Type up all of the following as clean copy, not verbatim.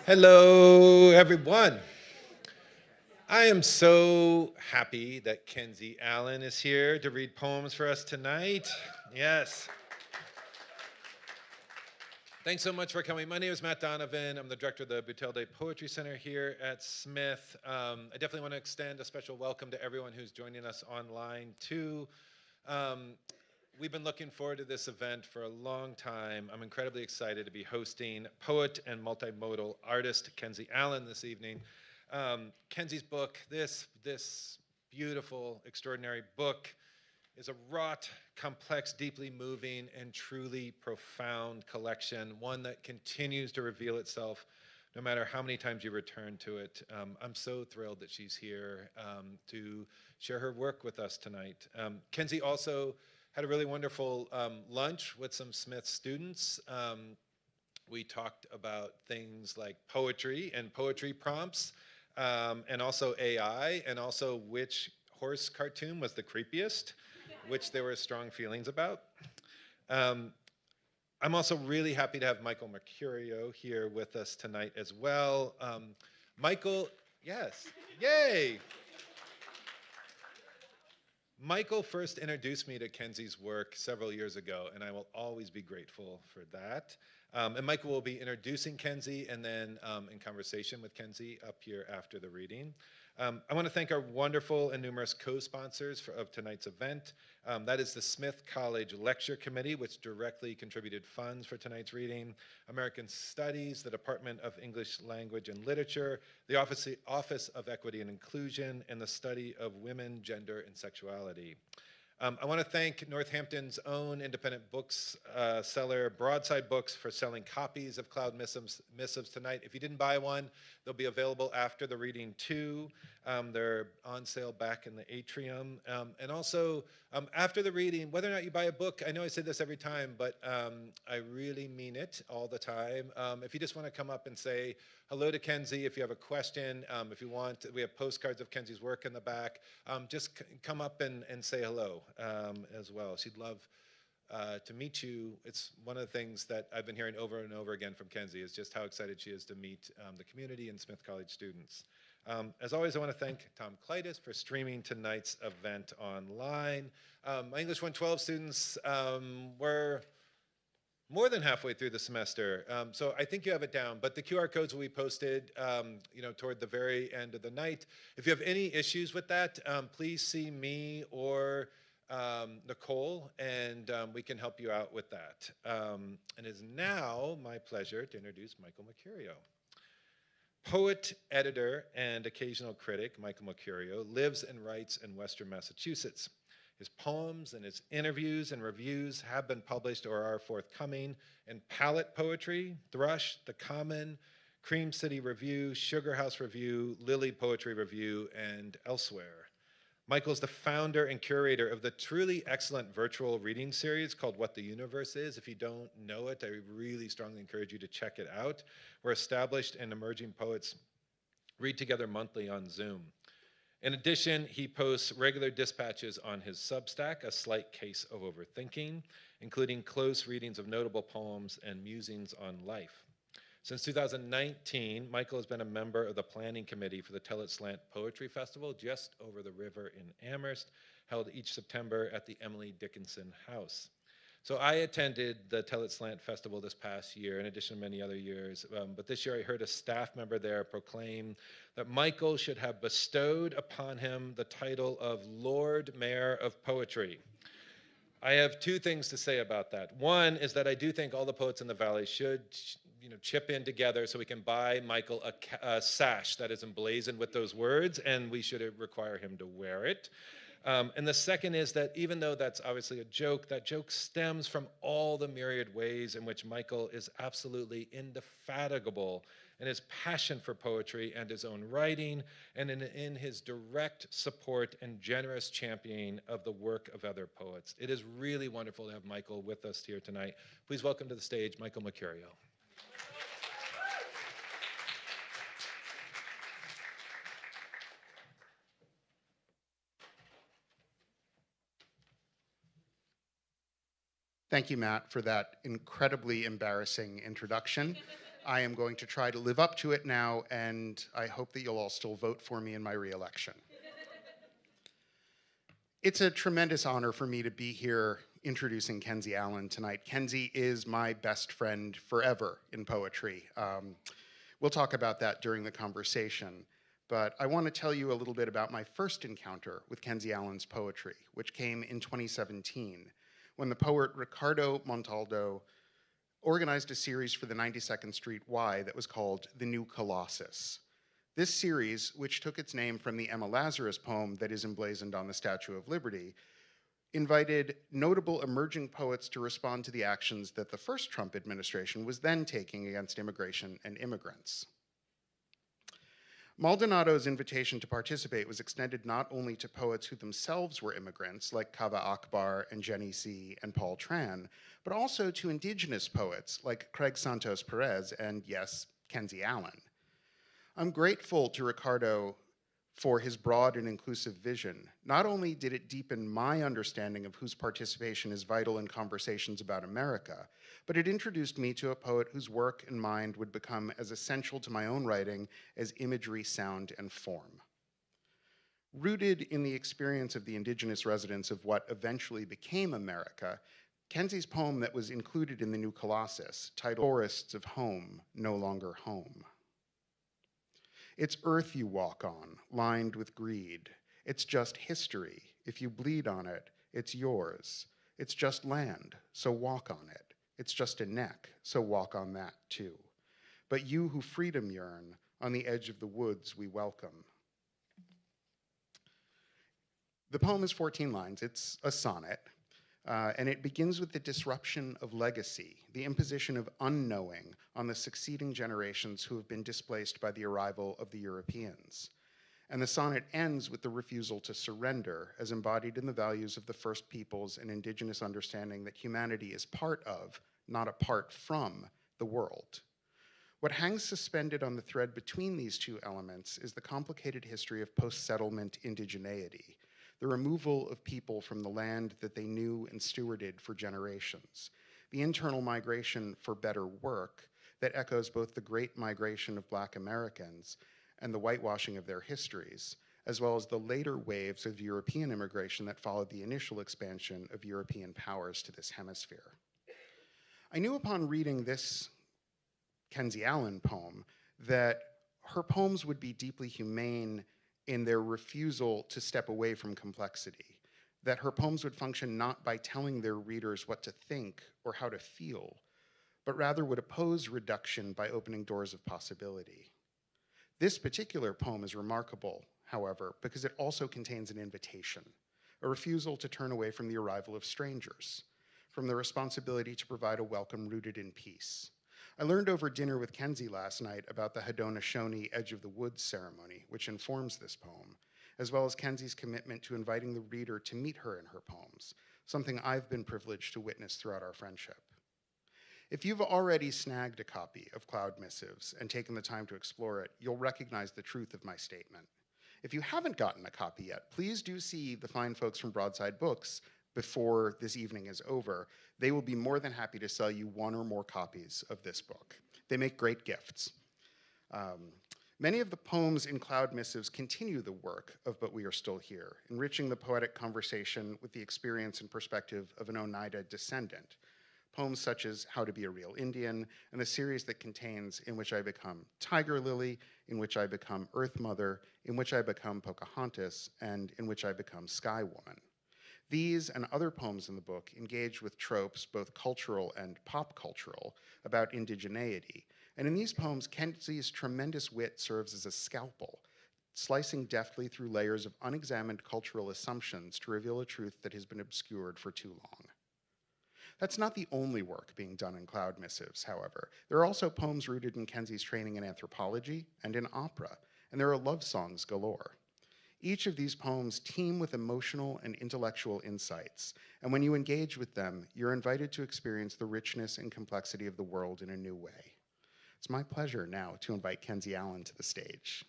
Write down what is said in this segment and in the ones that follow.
Hello, everyone. I am so happy that Kenzie Allen is here to read poems for us tonight. Yes. Thanks so much for coming. My name is Matt Donovan. I'm the director of the Boutelle-Day Poetry Center here at Smith. I definitely want to extend a special welcome to everyone who's joining us online, too. We've been looking forward to this event for a long time. I'm incredibly excited to be hosting poet and multimodal artist Kenzie Allen this evening. Kenzie's book, this beautiful, extraordinary book, is a wrought, complex, deeply moving, and truly profound collection, one that continues to reveal itself no matter how many times you return to it. I'm so thrilled that she's here to share her work with us tonight. Kenzie also had a really wonderful lunch with some Smith students. We talked about things like poetry and poetry prompts, and also AI, and also which horse cartoon was the creepiest, which there were strong feelings about. I'm also really happy to have Michael Mercurio here with us tonight as well. Michael, yes, yay! Michael first introduced me to Kenzie's work several years ago, and I will always be grateful for that. And Michael will be introducing Kenzie and then in conversation with Kenzie up here after the reading. I want to thank our wonderful and numerous co-sponsors of tonight's event. That is the Smith College Lecture Committee, which directly contributed funds for tonight's reading, American Studies, the Department of English Language and Literature, the Office of Equity and Inclusion, and the Study of Women, Gender, and Sexuality. I want to thank Northampton's own independent books seller, Broadside Books, for selling copies of Cloud Missives tonight. If you didn't buy one, they'll be available after the reading too. They're on sale back in the atrium. And also, after the reading, whether or not you buy a book, I know I say this every time, but I really mean it all the time. If you just want to come up and say hello to Kenzie, if you have a question, if you want, we have postcards of Kenzie's work in the back. Just come up and say hello as well. She'd love to meet you. It's one of the things that I've been hearing over and over again from Kenzie is just how excited she is to meet the community and Smith College students. As always, I want to thank Tom Kleitis for streaming tonight's event online. My English 112 students were more than halfway through the semester, so I think you have it down, but the QR codes will be posted toward the very end of the night. If you have any issues with that, please see me or Nicole, and we can help you out with that. And it is now my pleasure to introduce Michael Mercurio. Poet, editor, and occasional critic, Michael Mercurio lives and writes in Western Massachusetts. His poems and his interviews and reviews have been published or are forthcoming in Palette Poetry, Thrush, The Common, Cream City Review, Sugar House Review, Lily Poetry Review, and elsewhere. Michael's the founder and curator of the truly excellent virtual reading series called What the Universe Is. If you don't know it, I really strongly encourage you to check it out, where established and emerging poets read together monthly on Zoom. In addition, he posts regular dispatches on his Substack, A Slight Case of Overthinking, including close readings of notable poems and musings on life. Since 2019, Michael has been a member of the planning committee for the Tell It Slant Poetry Festival just over the river in Amherst, held each September at the Emily Dickinson House. So I attended the Tell It Slant Festival this past year, in addition to many other years, but this year I heard a staff member there proclaim that Michael should have bestowed upon him the title of Lord Mayor of Poetry. I have two things to say about that. One is that I do think all the poets in the Valley should chip in together so we can buy Michael a sash that is emblazoned with those words, and we should require him to wear it. And the second is that even though that's obviously a joke, that joke stems from all the myriad ways in which Michael is absolutely indefatigable in his passion for poetry and his own writing, and in his direct support and generous championing of the work of other poets. It is really wonderful to have Michael with us here tonight. Please welcome to the stage, Michael Mercurio. Thank you, Matt, for that incredibly embarrassing introduction. I am going to try to live up to it now, and I hope that you'll all still vote for me in my re-election. It's a tremendous honor for me to be here introducing Kenzie Allen tonight. Kenzie is my best friend forever in poetry. We'll talk about that during the conversation. But I want to tell you a little bit about my first encounter with Kenzie Allen's poetry, which came in 2017, when the poet Ricardo Montaldo organized a series for the 92nd Street Y that was called The New Colossus. This series, which took its name from the Emma Lazarus poem that is emblazoned on the Statue of Liberty, invited notable emerging poets to respond to the actions that the first Trump administration was then taking against immigration and immigrants. Maldonado's invitation to participate was extended not only to poets who themselves were immigrants, like Kaveh Akbar and Jenny C. and Paul Tran, but also to indigenous poets like Craig Santos Perez and, yes, Kenzie Allen. I'm grateful to Ricardo for his broad and inclusive vision. Not only did it deepen my understanding of whose participation is vital in conversations about America, but it introduced me to a poet whose work and mind would become as essential to my own writing as imagery, sound, and form. Rooted in the experience of the indigenous residents of what eventually became America, Kenzie's poem that was included in the New Colossus, titled Forests of Home, No Longer Home. It's earth you walk on, lined with greed. It's just history. If you bleed on it, it's yours. It's just land, so walk on it. It's just a neck, so walk on that too. But you who freedom yearn, on the edge of the woods we welcome. The poem is 14 lines. It's a sonnet. And it begins with the disruption of legacy, the imposition of unknowing on the succeeding generations who have been displaced by the arrival of the Europeans. And the sonnet ends with the refusal to surrender, as embodied in the values of the first peoples and indigenous understanding that humanity is part of, not apart from, the world. What hangs suspended on the thread between these two elements is the complicated history of post-settlement indigeneity, the removal of people from the land that they knew and stewarded for generations, the internal migration for better work that echoes both the great migration of Black Americans and the whitewashing of their histories, as well as the later waves of European immigration that followed the initial expansion of European powers to this hemisphere. I knew upon reading this Kenzie Allen poem that her poems would be deeply humane in their refusal to step away from complexity, that her poems would function not by telling their readers what to think or how to feel, but rather would oppose reduction by opening doors of possibility. This particular poem is remarkable, however, because it also contains an invitation, a refusal to turn away from the arrival of strangers, from the responsibility to provide a welcome rooted in peace. I learned over dinner with Kenzie last night about the Haudenosaunee Edge of the Woods ceremony, which informs this poem, as well as Kenzie's commitment to inviting the reader to meet her in her poems, something I've been privileged to witness throughout our friendship. If you've already snagged a copy of Cloud Missives and taken the time to explore it, you'll recognize the truth of my statement. If you haven't gotten a copy yet, please do see the fine folks from Broadside Books before this evening is over. They will be more than happy to sell you one or more copies of this book. They make great gifts. Many of the poems in Cloud Missives continue the work of But We Are Still Here, enriching the poetic conversation with the experience and perspective of an Oneida descendant. Poems such as How to Be a Real Indian, and the series that contains In Which I Become Tiger Lily, In Which I Become Earth Mother, In Which I Become Pocahontas, and In Which I Become Sky Woman. These and other poems in the book engage with tropes, both cultural and pop cultural, about indigeneity. And in these poems, Kenzie's tremendous wit serves as a scalpel, slicing deftly through layers of unexamined cultural assumptions to reveal a truth that has been obscured for too long. That's not the only work being done in Cloud Missives, however. There are also poems rooted in Kenzie's training in anthropology and in opera, and there are love songs galore. Each of these poems teem with emotional and intellectual insights, and when you engage with them, you're invited to experience the richness and complexity of the world in a new way. It's my pleasure now to invite Kenzie Allen to the stage.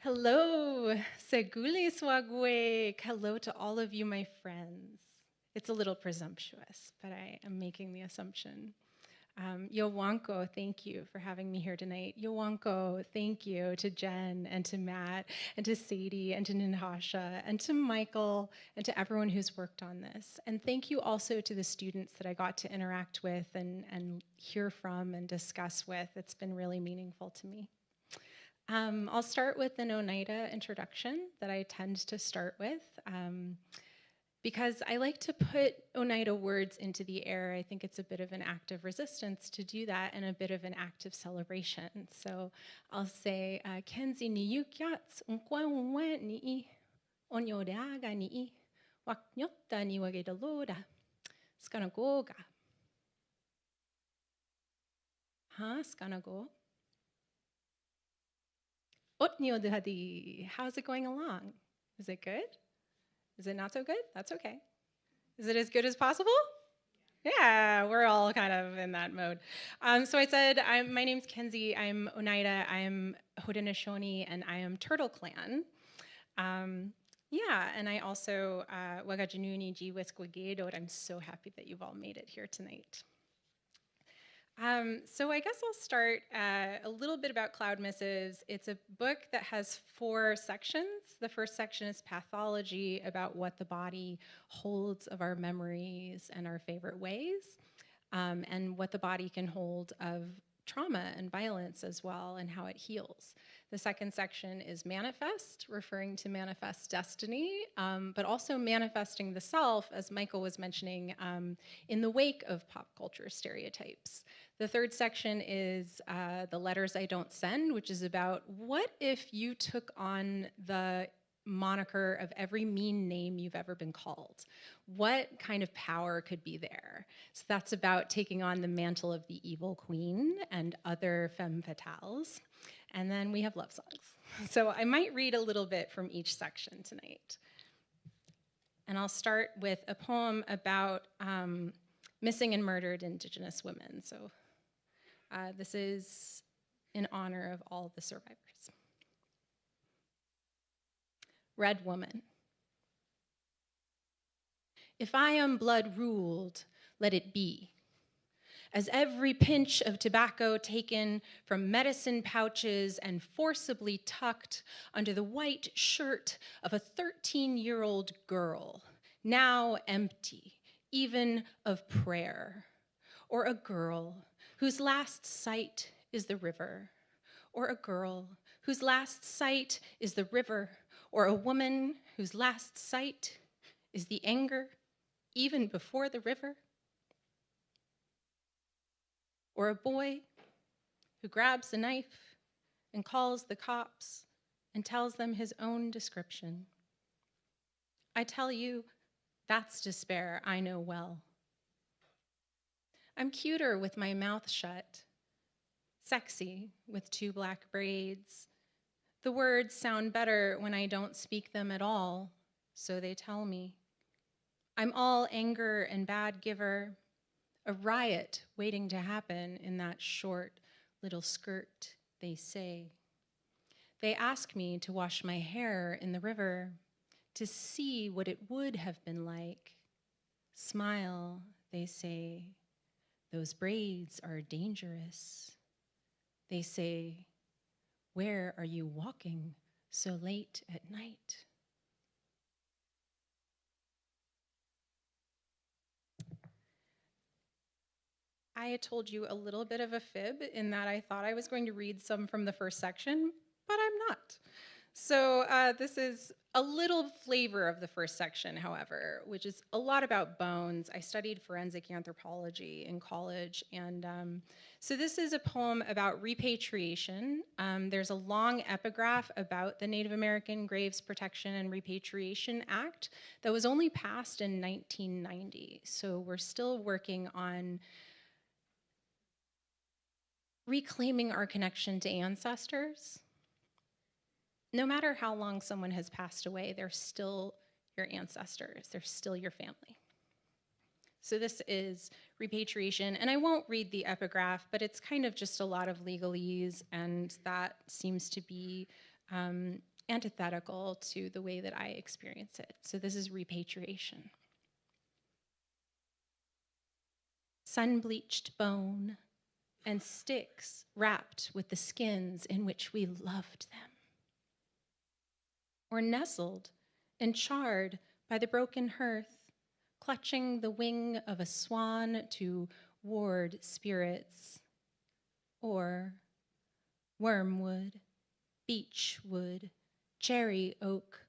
Hello, Seguli Swagwe. Hello to all of you, my friends. It's a little presumptuous, but I am making the assumption. Yowanko, thank you for having me here tonight. Yowanko, thank you to Jen and to Matt and to Sadie and to Ninhasha and to Michael and to everyone who's worked on this. And thank you also to the students that I got to interact with and hear from and discuss with. It's been really meaningful to me. I'll start with an Oneida introduction that I tend to start with. Because I like to put Oneida words into the air. I think it's a bit of an act of resistance to do that and a bit of an act of celebration. So I'll say, Kenzie ni yukyats unkwa ni onyodaga ni waknyota ni wagedaloda skanagoga. Skanago. Otniodadi. How's it going along? Is it good? Is it not so good? That's okay. Is it as good as possible? Yeah, we're all kind of in that mode. So I said, my name's Kenzie. I'm Oneida. I'm Haudenosaunee, and I am Turtle Clan. Yeah, and I also Wagajanuni Jiwiskwagedot. I'm so happy that you've all made it here tonight. So I guess I'll start a little bit about Cloud Missives. It's a book that has 4 sections. The first section is pathology, about what the body holds of our memories and our favorite ways, and what the body can hold of trauma and violence as well, and how it heals. The second section is manifest, referring to manifest destiny, but also manifesting the self, as Michael was mentioning, in the wake of pop culture stereotypes. The third section is the letters I don't send, which is about what if you took on the moniker of every mean name you've ever been called? What kind of power could be there? So that's about taking on the mantle of the evil queen and other femme fatales. And then we have love songs. So I might read a little bit from each section tonight. And I'll start with a poem about missing and murdered Indigenous women. So this is in honor of all the survivors. Red Woman. If I am blood ruled, let it be. As every pinch of tobacco taken from medicine pouches and forcibly tucked under the white shirt of a 13-year-old girl, now empty, even of prayer, or a girl whose last sight is the river, or a girl whose last sight is the river, or a woman whose last sight is the anger even before the river, or a boy who grabs a knife and calls the cops and tells them his own description. I tell you, that's despair I know well. I'm cuter with my mouth shut, sexy with 2 black braids. The words sound better when I don't speak them at all, so they tell me. I'm all anger and bad giver, a riot waiting to happen in that short little skirt, they say. They ask me to wash my hair in the river, to see what it would have been like. Smile, they say. Those braids are dangerous. They say, where are you walking so late at night? I had told you a little bit of a fib in that I thought I was going to read some from the first section, but I'm not. So this is a little flavor of the first section, however, which is a lot about bones. I studied forensic anthropology in college, and so this is a poem about repatriation. There's a long epigraph about the Native American Graves Protection and Repatriation Act that was only passed in 1990. So we're still working on reclaiming our connection to ancestors. No matter how long someone has passed away, they're still your ancestors, they're still your family. So this is repatriation, and I won't read the epigraph, but it's kind of just a lot of legalese, and that seems to be antithetical to the way that I experience it. So this is repatriation. Sun-bleached bone and sticks wrapped with the skins in which we loved them. Or nestled and charred by the broken hearth, clutching the wing of a swan to ward spirits. Or wormwood, beechwood, cherry oak,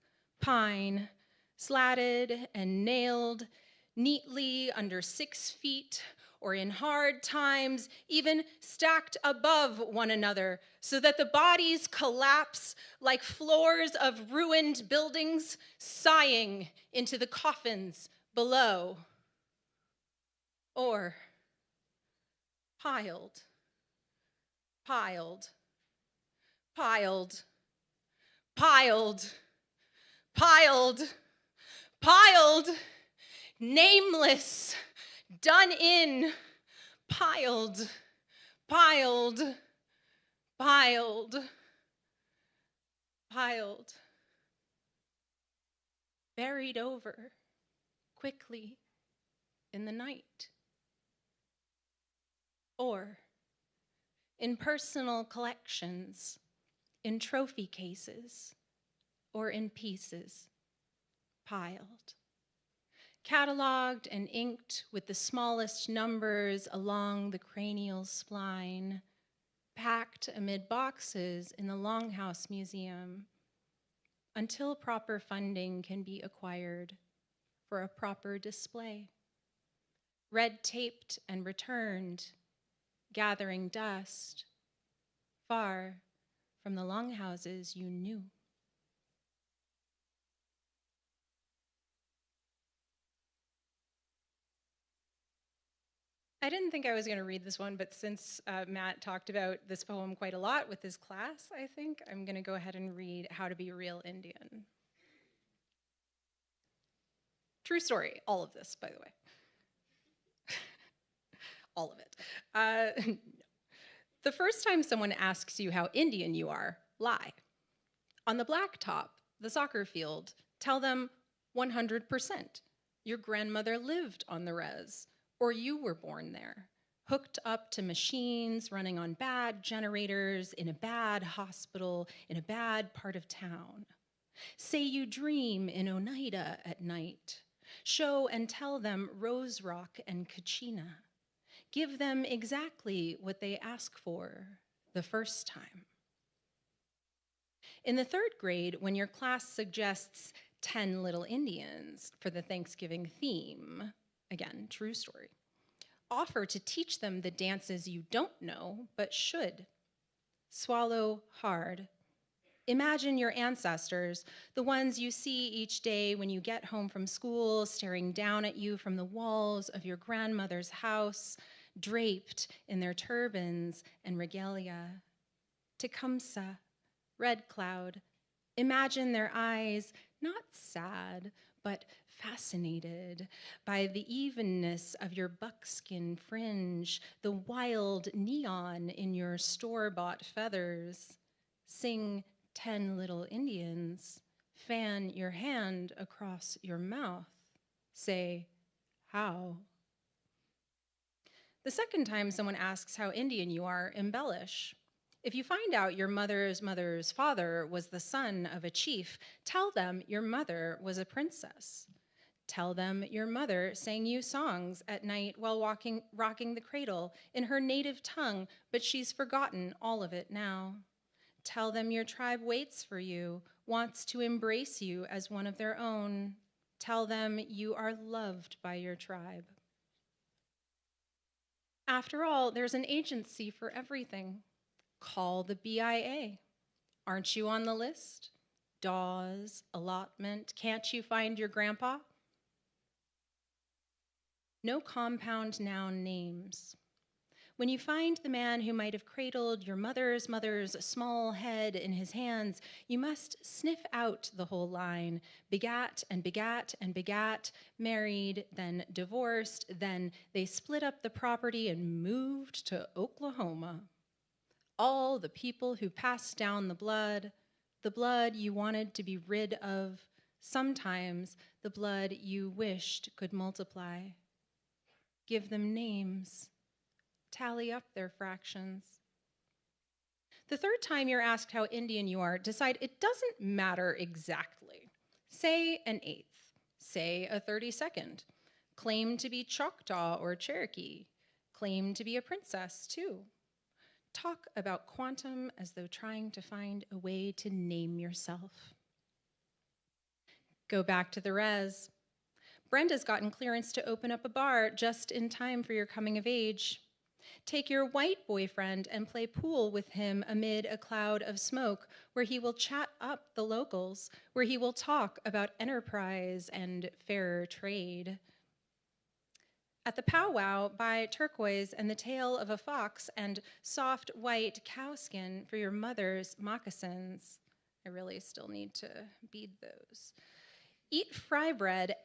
pine, slatted and nailed neatly under 6 feet, or in hard times, even stacked above one another, so that the bodies collapse like floors of ruined buildings, sighing into the coffins below. Or piled, piled, piled, piled, piled, piled, nameless, done in, piled, piled, piled, piled, buried over quickly in the night. Or in personal collections, in trophy cases, or in pieces, piled. Cataloged and inked with the smallest numbers along the cranial spline, packed amid boxes in the Longhouse Museum, until proper funding can be acquired for a proper display. Red taped and returned, gathering dust, far from the longhouses you knew. I didn't think I was going to read this one, but since Matt talked about this poem quite a lot with his class, I think I'm going to go ahead and read How to Be a Real Indian. True story, all of this, by the way. All of it. The first time someone asks you how Indian you are, lie. On the blacktop, the soccer field, tell them 100%. Your grandmother lived on the res, or you were born there, hooked up to machines running on bad generators in a bad hospital in a bad part of town. Say you dream in Oneida at night. Show and tell them Rose Rock and Kachina. Give them exactly what they ask for the first time. In the 3rd grade, when your class suggests 10 Little Indians for the Thanksgiving theme, again, true story, offer to teach them the dances you don't know but should. Swallow hard. Imagine your ancestors, the ones you see each day when you get home from school, staring down at you from the walls of your grandmother's house, draped in their turbans and regalia. Tecumseh, Red Cloud. Imagine their eyes, not sad, but fascinated by the evenness of your buckskin fringe, the wild neon in your store-bought feathers. Sing 10 Little Indians. Fan your hand across your mouth. Say, how? The second time someone asks how Indian you are, embellish. If you find out your mother's mother's father was the son of a chief, tell them your mother was a princess. Tell them your mother sang you songs at night while rocking the cradle in her native tongue, but she's forgotten all of it now. Tell them your tribe waits for you, wants to embrace you as one of their own. Tell them you are loved by your tribe. After all, there's an agency for everything. Call the BIA. Aren't you on the list? Dawes, allotment, can't you find your grandpa? No compound noun names. When you find the man who might have cradled your mother's small head in his hands, you must sniff out the whole line. Begat and begat and begat, married, then divorced, then they split up the property and moved to Oklahoma. All the people who passed down the blood the blood you wanted to be rid of, sometimes the blood you wished could multiply. Give them names. Tally up their fractions. The third time you're asked how Indian you are, decide it doesn't matter exactly. Say an eighth. Say a 32nd. Claim to be Choctaw or Cherokee. Claim to be a princess, too. Talk about quantum as though trying to find a way to name yourself. Go back to the res. Brenda's gotten clearance to open up a bar just in time for your coming of age. Take your white boyfriend and play pool with him amid a cloud of smoke, where he will chat up the locals, where he will talk about enterprise and fair trade. At the powwow, buy turquoise and the tail of a fox and soft white cowskin for your mother's moccasins. I really still need to bead those. Eat fry bread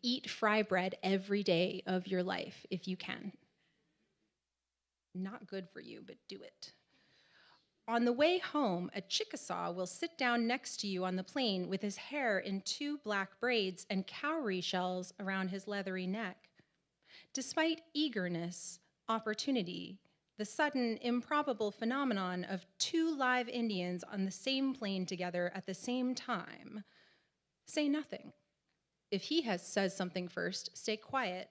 eat fry bread every day of your life if you can. Not good for you, but do it. On the way home, a Chickasaw will sit down next to you on the plane with his hair in 2 black braids and cowrie shells around his leathery neck. Despite eagerness, opportunity, the sudden, improbable phenomenon of 2 live Indians on the same plane together at the same time, say nothing. If he says something first, stay quiet,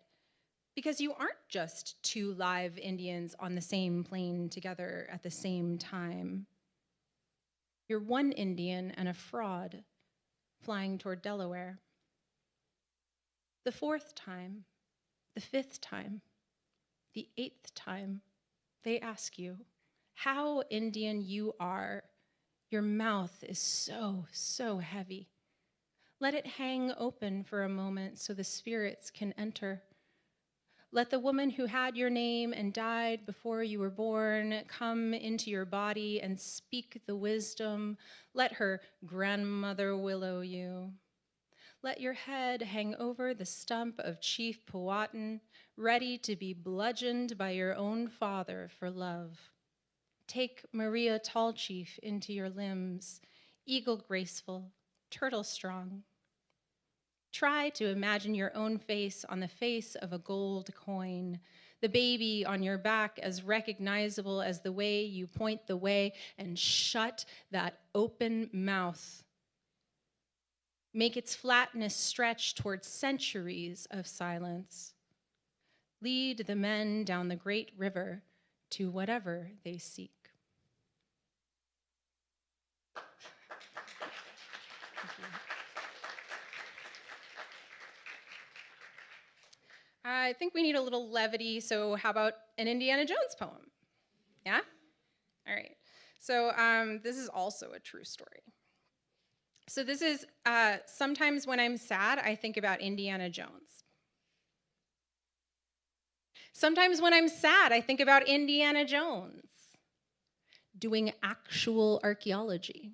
because you aren't just 2 live Indians on the same plane together at the same time. You're 1 Indian and a fraud flying toward Delaware. The 4th time, the 5th time, the 8th time, they ask you how Indian you are. Your mouth is so heavy. Let it hang open for a moment so the spirits can enter. Let the woman who had your name and died before you were born come into your body and speak the wisdom. Let her grandmother willow you. Let your head hang over the stump of Chief Powhatan, ready to be bludgeoned by your own father for love. Take Maria Tall Chief into your limbs, eagle graceful, turtle strong. Try to imagine your own face on the face of a gold coin, the baby on your back as recognizable as the way you point the way, and shut that open mouth. Make its flatness stretch towards centuries of silence. Lead the men down the great river to whatever they seek. I think we need a little levity, so how about an Indiana Jones poem? Yeah? All right. So this is also a true story. So this is, sometimes when I'm sad, I think about Indiana Jones. Sometimes when I'm sad, I think about Indiana Jones doing actual archaeology.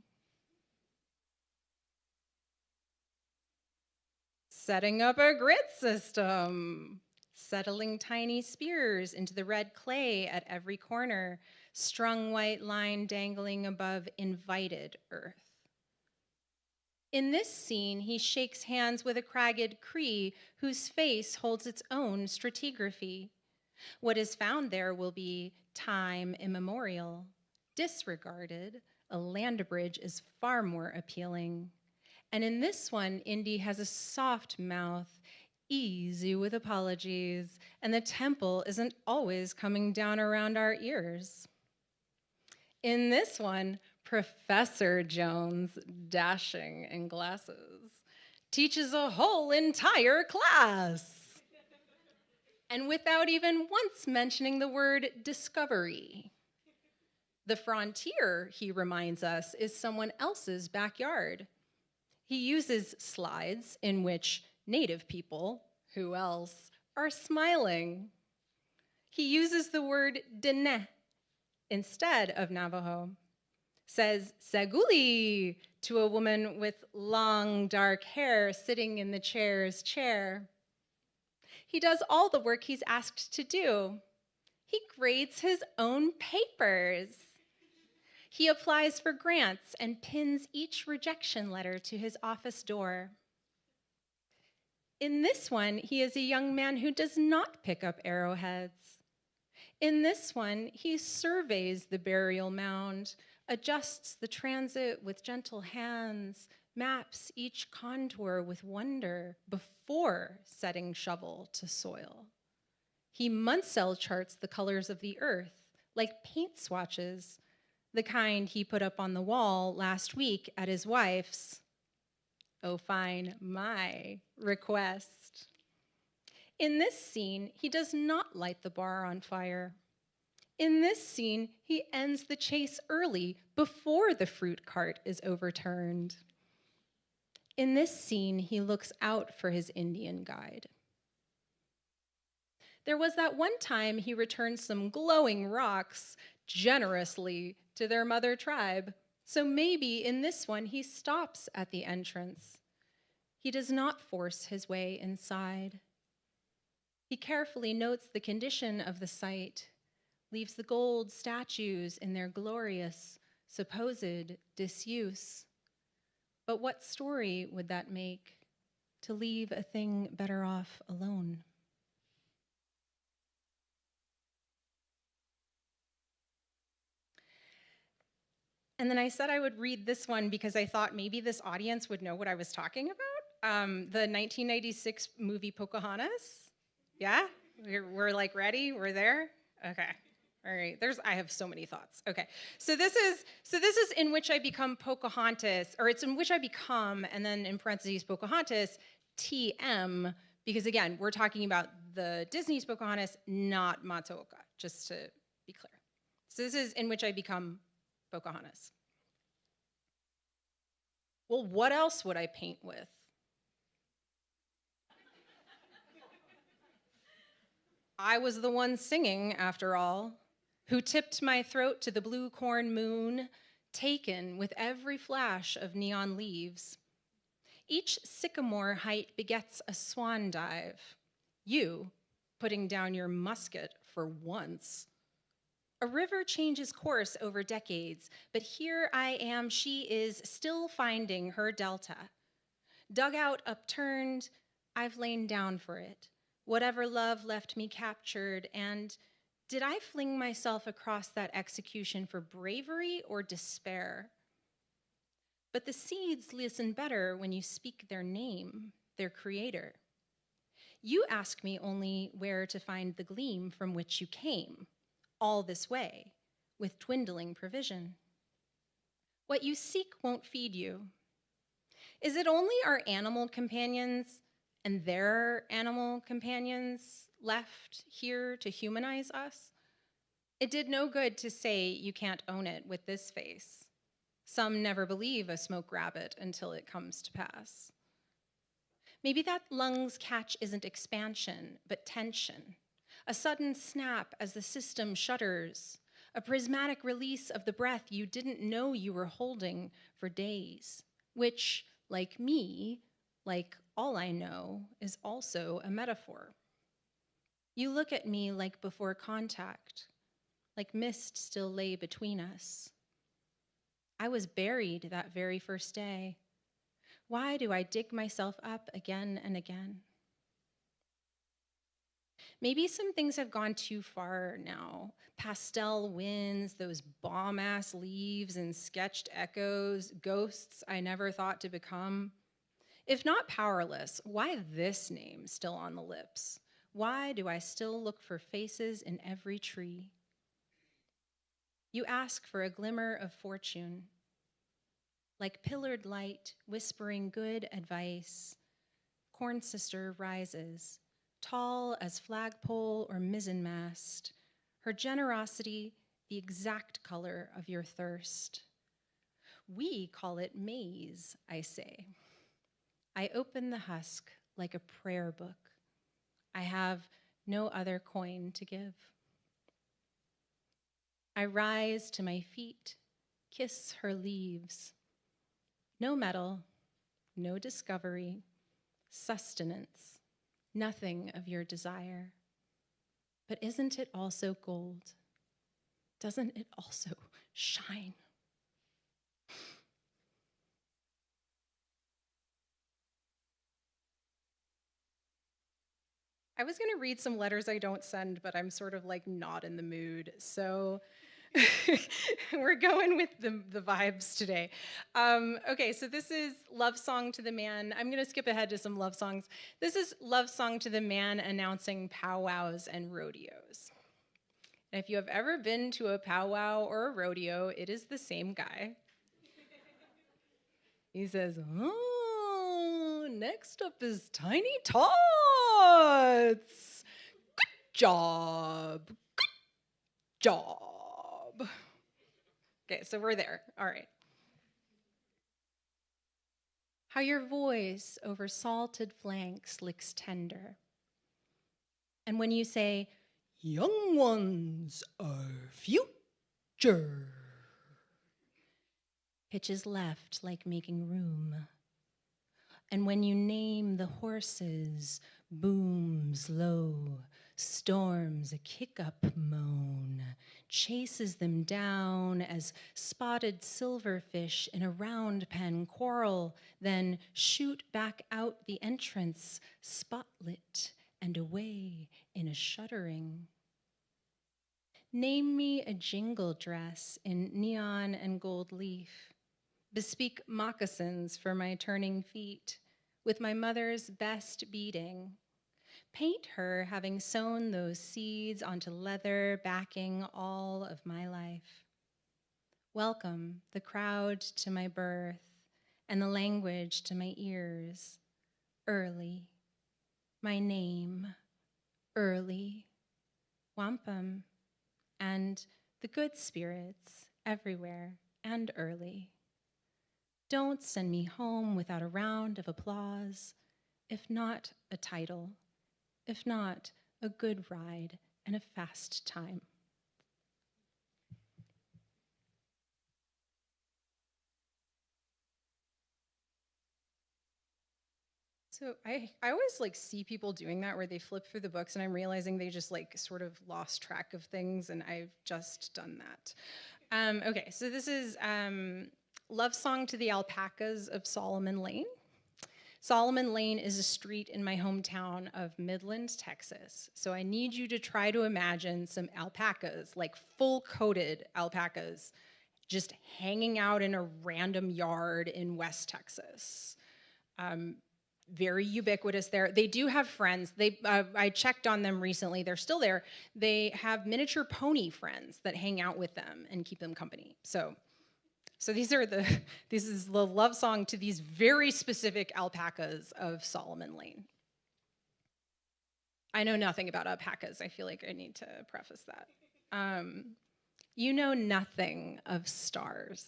Setting up a grid system, settling tiny spears into the red clay at every corner, strung white line dangling above invited earth. In this scene, he shakes hands with a cragged Cree whose face holds its own stratigraphy. What is found there will be time immemorial. Disregarded, a land bridge is far more appealing. And in this one, Indy has a soft mouth, easy with apologies, and the temple isn't always coming down around our ears. In this one, Professor Jones, dashing in glasses, teaches a whole entire class. And without even once mentioning the word discovery. The frontier, he reminds us, is someone else's backyard. He uses slides in which native people, who else, are smiling. He uses the word Dene instead of Navajo. Says Saguli to a woman with long dark hair sitting in the chair's chair. He does all the work he's asked to do. He grades his own papers. He applies for grants and pins each rejection letter to his office door. In this one, he is a young man who does not pick up arrowheads. In this one, he surveys the burial mound, adjusts the transit with gentle hands, maps each contour with wonder before setting shovel to soil. He Munsell charts the colors of the earth like paint swatches, the kind he put up on the wall last week at his wife's, oh fine, my request. In this scene, he does not light the bar on fire. In this scene, he ends the chase early before the fruit cart is overturned. In this scene, he looks out for his Indian guide. There was that one time he returned some glowing rocks generously to their mother tribe. So maybe in this one, he stops at the entrance. He does not force his way inside. He carefully notes the condition of the site, leaves the gold statues in their glorious, supposed disuse. But what story would that make, to leave a thing better off alone? And then I said I would read this one because I thought maybe this audience would know what I was talking about. The 1996 movie Pocahontas. Yeah? We're like ready? We're there? Okay. All right. I have so many thoughts. Okay. So this is in which I become Pocahontas, or it's in which I become, and then in parentheses Pocahontas, TM, because again, we're talking about the Disney's Pocahontas, not Matsuoka, just to be clear. So this is in which I become Pocahontas. Well, what else would I paint with? I was the one singing, after all, who tipped my throat to the blue corn moon, taken with every flash of neon leaves. Each sycamore height begets a swan dive. You, putting down your musket for once. A river changes course over decades, but here I am, she is, still finding her delta. Dugout upturned, I've lain down for it. Whatever love left me captured, and did I fling myself across that execution for bravery or despair? But the seeds listen better when you speak their name, their creator. You ask me only where to find the gleam from which you came, all this way, with dwindling provision. What you seek won't feed you. Is it only our animal companions and their animal companions left here to humanize us? It did no good to say you can't own it with this face. Some never believe a smoke rabbit until it comes to pass. Maybe that lung's catch isn't expansion, but tension. A sudden snap as the system shudders, a prismatic release of the breath you didn't know you were holding for days, which, like me, like all I know, is also a metaphor. You look at me like before contact, like mist still lay between us. I was buried that very first day. Why do I dig myself up again and again? Maybe some things have gone too far now. Pastel winds, those bomb-ass leaves and sketched echoes, ghosts I never thought to become. If not powerless, why this name still on the lips? Why do I still look for faces in every tree? You ask for a glimmer of fortune, like pillared light whispering good advice. Corn sister rises, tall as flagpole or mizzenmast, her generosity the exact color of your thirst. We call it maize, I say. I open the husk like a prayer book. I have no other coin to give. I rise to my feet, kiss her leaves. No metal, no discovery, sustenance, nothing of your desire. But isn't it also gold? Doesn't it also shine? I was going to read some letters I don't send, but I'm sort of like not in the mood. So we're going with the vibes today. Okay, so this is Love Song to the Man. I'm going to skip ahead to some love songs. This is Love Song to the Man announcing powwows and rodeos. And if you have ever been to a powwow or a rodeo, it is the same guy. He says, oh, next up is Tiny Tots. Good job. Good job. Okay, so we're there. All right. How your voice over salted flanks licks tender. And when you say, young ones are future, pitches left like making room. And when you name the horses, booms low, storms a kick-up moan, chases them down as spotted silverfish in a round pen quarrel, then shoot back out the entrance, spotlit and away in a shuddering. Name me a jingle dress in neon and gold leaf. Bespeak moccasins for my turning feet, with my mother's best beading. Paint her having sown those seeds onto leather, backing all of my life. Welcome the crowd to my birth, and the language to my ears. Early, my name, early, wampum, and the good spirits everywhere and early. Don't send me home without a round of applause, if not a title, if not a good ride and a fast time. So I always like see people doing that where they flip through the books and I'm realizing they just like sort of lost track of things, and I've just done that. Okay, so this is Love Song to the Alpacas of Solomon Lane. Solomon Lane is a street in my hometown of Midland, Texas. So I need you to try to imagine some alpacas, like full-coated alpacas, just hanging out in a random yard in West Texas. Very ubiquitous there. They do have friends. I checked on them recently. They're still there. They have miniature pony friends that hang out with them and keep them company. So this is the love song to these very specific alpacas of Solomon Lane. I know nothing about alpacas. I feel like I need to preface that. You know nothing of stars.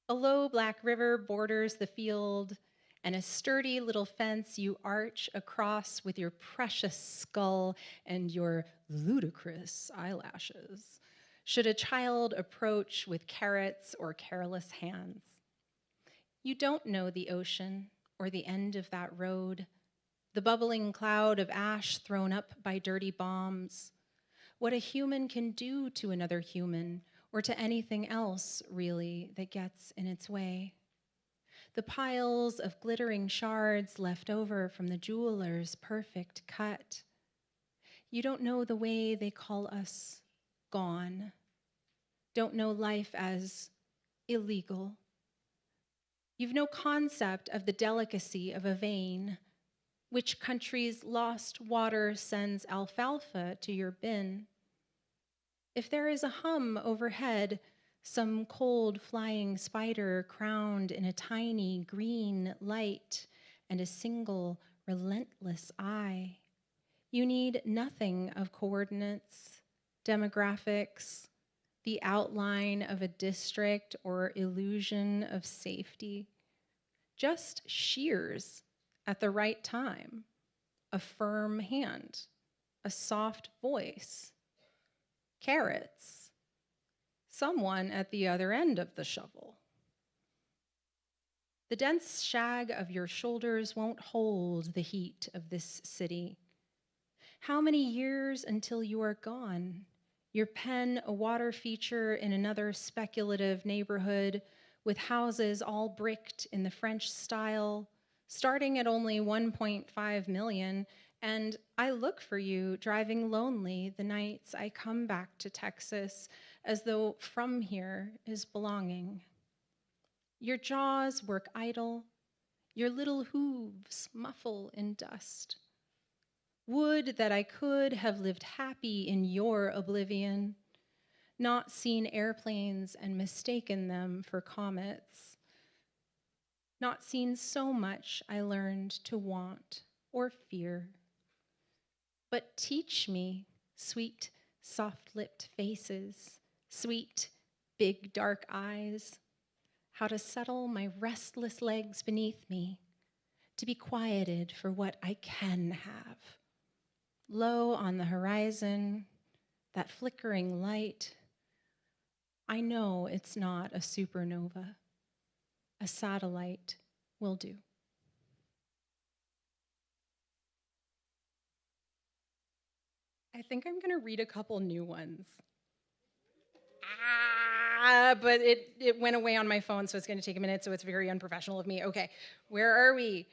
A low black river borders the field, and a sturdy little fence you arch across with your precious skull and your ludicrous eyelashes, should a child approach with carrots or careless hands. You don't know the ocean or the end of that road, the bubbling cloud of ash thrown up by dirty bombs, what a human can do to another human, or to anything else, really, that gets in its way. The piles of glittering shards left over from the jeweler's perfect cut. You don't know the way they call us gone. Don't know life as illegal. You've no concept of the delicacy of a vein. Which country's lost water sends alfalfa to your bin? If there is a hum overhead, some cold flying spider crowned in a tiny green light and a single relentless eye, you need nothing of coordinates, demographics, the outline of a district or illusion of safety. Just shears at the right time, a firm hand, a soft voice, carrots, someone at the other end of the shovel. The dense shag of your shoulders won't hold the heat of this city. How many years until you are gone? Your pen a water feature in another speculative neighborhood with houses all bricked in the French style, starting at only 1.5 million And I look for you driving lonely the nights I come back to Texas, as though from here is belonging. Your jaws work idle, your little hooves muffle in dust. Would that I could have lived happy in your oblivion, not seen airplanes and mistaken them for comets, not seen so much I learned to want or fear. But teach me, sweet, soft-lipped faces, sweet, big, dark eyes, how to settle my restless legs beneath me, to be quieted for what I can have. Low on the horizon, that flickering light, I know it's not a supernova. A satellite will do. I think I'm going to read a couple new ones. But it went away on my phone, so it's going to take a minute, so it's very unprofessional of me. Okay, where are we?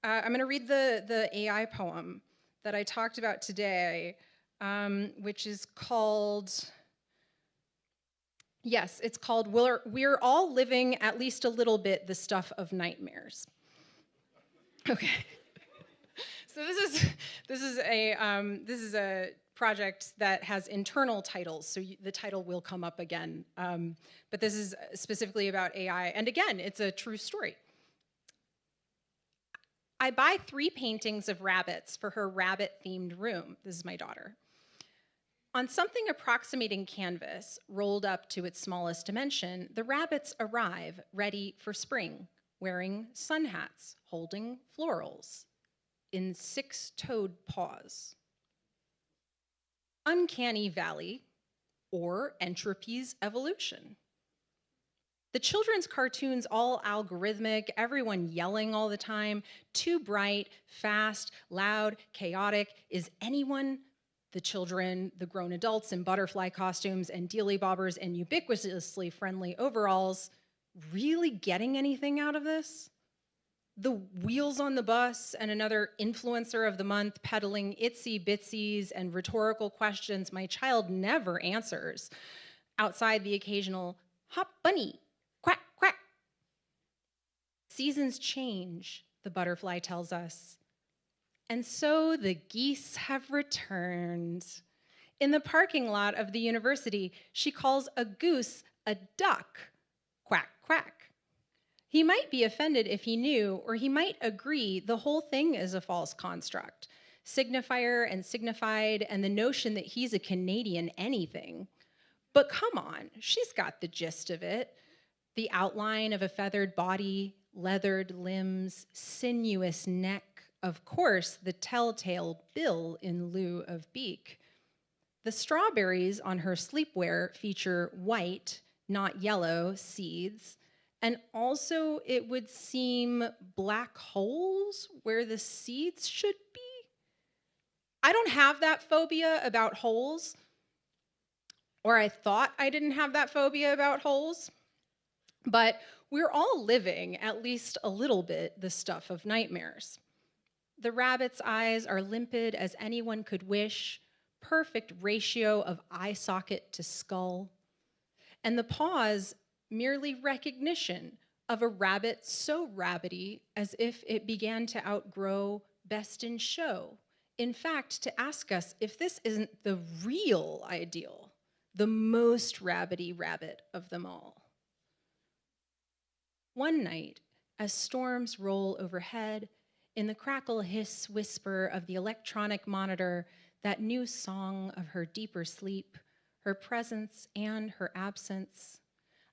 I'm going to read the AI poem that I talked about today, which is called, yes, it's called We're All Living at Least a Little Bit the Stuff of Nightmares. Okay. So this is a project that has internal titles, so the title will come up again. But this is specifically about AI, and again, it's a true story. I buy 3 paintings of rabbits for her rabbit-themed room. This is my daughter. On something approximating canvas, rolled up to its smallest dimension, the rabbits arrive, ready for spring, wearing sun hats, holding florals, in 6-toed paws. Uncanny Valley, or Entropy's Evolution. The children's cartoons, all algorithmic, everyone yelling all the time, too bright, fast, loud, chaotic. Is anyone, the children, the grown adults in butterfly costumes and dealy bobbers and ubiquitously friendly overalls, really getting anything out of this? The wheels on the bus and another influencer of the month peddling itsy bitsies and rhetorical questions my child never answers, outside the occasional hop bunny, quack, quack. Seasons change, the butterfly tells us. And so the geese have returned. In the parking lot of the university, she calls a goose a duck, quack, quack. He might be offended if he knew, or he might agree the whole thing is a false construct. Signifier and signified, and the notion that he's a Canadian anything. But come on, she's got the gist of it. The outline of a feathered body, leathered limbs, sinuous neck, of course, the telltale bill in lieu of beak. The strawberries on her sleepwear feature white, not yellow, seeds. And also, it would seem black holes where the seeds should be. I don't have that phobia about holes, or I thought I didn't have that phobia about holes, but we're all living, at least a little bit, the stuff of nightmares. The rabbit's eyes are limpid as anyone could wish, perfect ratio of eye socket to skull. And the paws, merely recognition of a rabbit so rabbity as if it began to outgrow best in show. In fact, to ask us if this isn't the real ideal, the most rabbity rabbit of them all. One night, as storms roll overhead, in the crackle, hiss, whisper of the electronic monitor, that new song of her deeper sleep, her presence and her absence,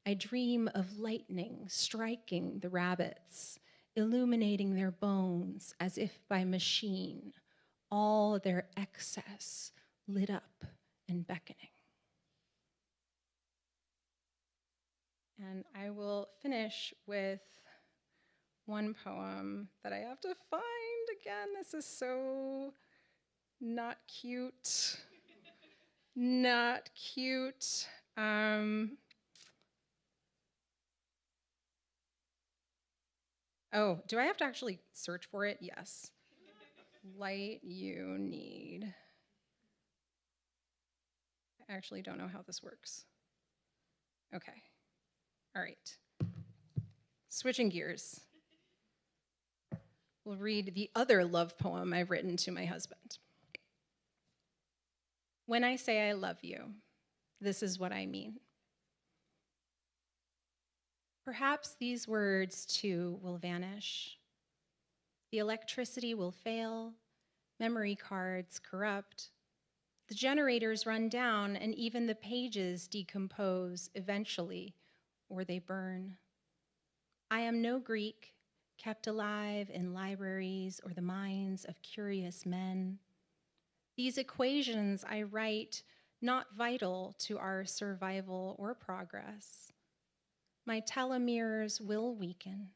I dream of lightning striking the rabbits, illuminating their bones as if by machine, all their excess lit up and beckoning. And I will finish with one poem that I have to find again. This is so not cute. Not cute. Oh, do I have to actually search for it? Yes. light you need. I actually don't know how this works. Okay. All right. Switching gears. We'll read the other love poem I've written to my husband. When I say I love you, this is what I mean. Perhaps these words too will vanish. The electricity will fail, memory cards corrupt, the generators run down, and even the pages decompose eventually, or they burn. I am no Greek, kept alive in libraries or the minds of curious men. These equations I write, not vital to our survival or progress. My telomeres will weaken.